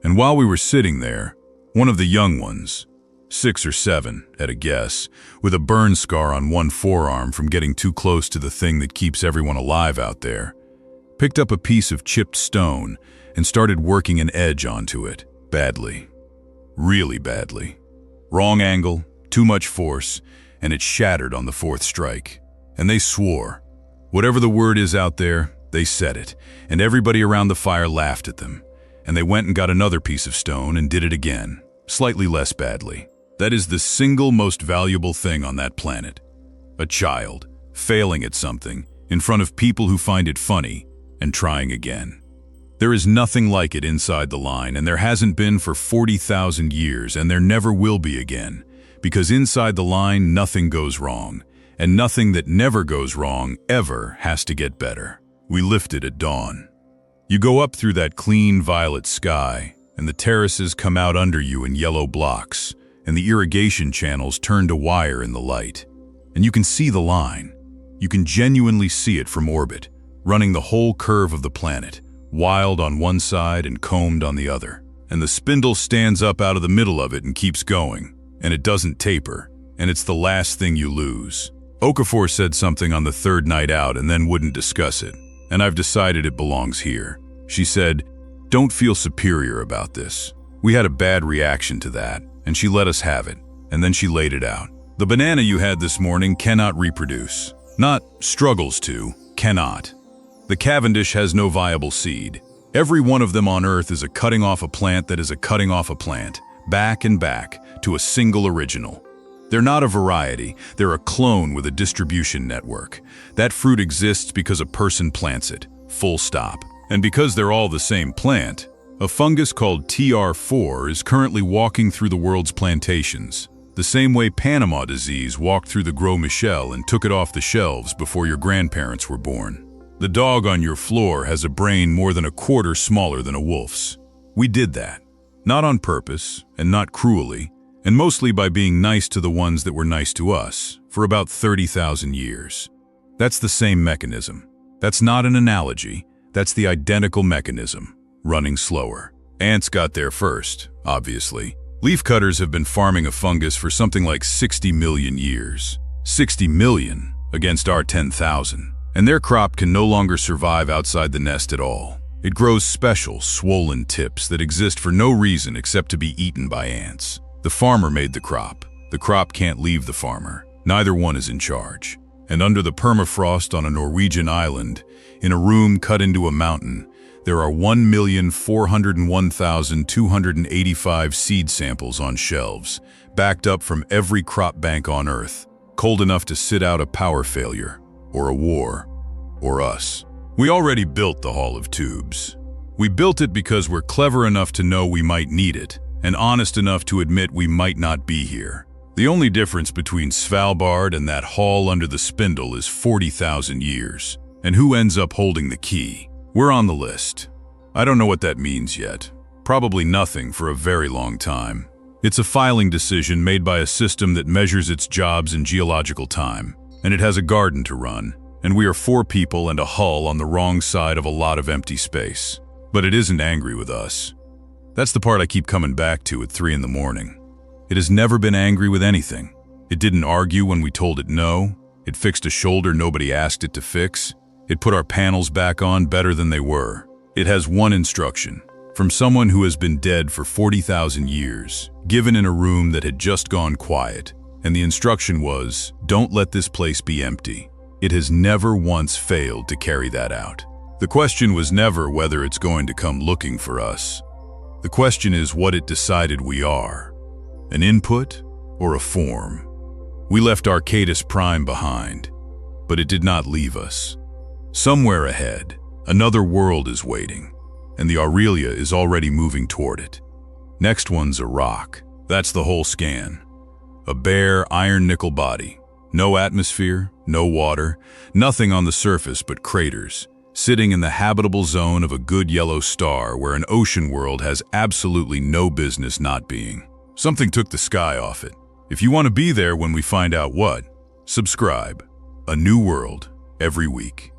And while we were sitting there, one of the young ones, 6 or 7 at a guess, with a burn scar on one forearm from getting too close to the thing that keeps everyone alive out there, picked up a piece of chipped stone and started working an edge onto it, badly. Really badly. Wrong angle, too much force, and it shattered on the 4th strike. And they swore. Whatever the word is out there, they said it, and everybody around the fire laughed at them. And they went and got another piece of stone and did it again, slightly less badly. That is the single most valuable thing on that planet. A child, failing at something, in front of people who find it funny, and trying again. There is nothing like it inside the line, and there hasn't been for 40,000 years, and there never will be again, because inside the line nothing goes wrong, and nothing that never goes wrong ever has to get better. We lifted at dawn. You go up through that clean violet sky, and the terraces come out under you in yellow blocks, and the irrigation channels turn to wire in the light. And you can see the line. You can genuinely see it from orbit, running the whole curve of the planet, wild on one side and combed on the other. And the spindle stands up out of the middle of it and keeps going, and it doesn't taper, and it's the last thing you lose. Okafor said something on the 3rd night out and then wouldn't discuss it, and I've decided it belongs here. She said, "Don't feel superior about this." We had a bad reaction to that, and she let us have it, and then she laid it out. "The banana you had this morning cannot reproduce. Not struggles to, cannot. The Cavendish has no viable seed. Every one of them on Earth is a cutting off a plant that is a cutting off a plant, back and back, to a single original. They're not a variety, they're a clone with a distribution network. That fruit exists because a person plants it, full stop. And because they're all the same plant, a fungus called TR4 is currently walking through the world's plantations, the same way Panama disease walked through the Gros Michel and took it off the shelves before your grandparents were born. The dog on your floor has a brain more than a quarter smaller than a wolf's. We did that, not on purpose and not cruelly, and mostly by being nice to the ones that were nice to us for about 30,000 years. That's the same mechanism. That's not an analogy. That's the identical mechanism, running slower. Ants got there first, obviously. Leafcutters have been farming a fungus for something like 60 million years. 60 million against our 10,000. And their crop can no longer survive outside the nest at all. It grows special, swollen tips that exist for no reason except to be eaten by ants. The farmer made the crop. The crop can't leave the farmer. Neither one is in charge. And under the permafrost on a Norwegian island, in a room cut into a mountain, there are 1,401,285 seed samples on shelves, backed up from every crop bank on Earth, cold enough to sit out a power failure, or a war, or us. We already built the Hall of Tubes. We built it because we're clever enough to know we might need it, and honest enough to admit we might not be here. The only difference between Svalbard and that hall under the Spindle is 40,000 years. And who ends up holding the key? We're on the list. I don't know what that means yet. Probably nothing for a very long time. It's a filing decision made by a system that measures its jobs in geological time. And it has a garden to run. And we are 4 people and a hull on the wrong side of a lot of empty space. But it isn't angry with us. That's the part I keep coming back to at 3 in the morning. It has never been angry with anything. It didn't argue when we told it no. It fixed a shoulder nobody asked it to fix. It put our panels back on better than they were. It has one instruction, from someone who has been dead for 40,000 years, given in a room that had just gone quiet. And the instruction was, don't let this place be empty. It has never once failed to carry that out. The question was never whether it's going to come looking for us. The question is what it decided we are. An input or a form? We left ARCADIS Prime behind, but it did not leave us. Somewhere ahead, another world is waiting, and the Aurelia is already moving toward it. Next one's a rock. That's the whole scan. A bare iron-nickel body. No atmosphere, no water, nothing on the surface but craters, sitting in the habitable zone of a good yellow star where an ocean world has absolutely no business not being. Something took the sky off it. If you want to be there when we find out what, subscribe. A new world every week.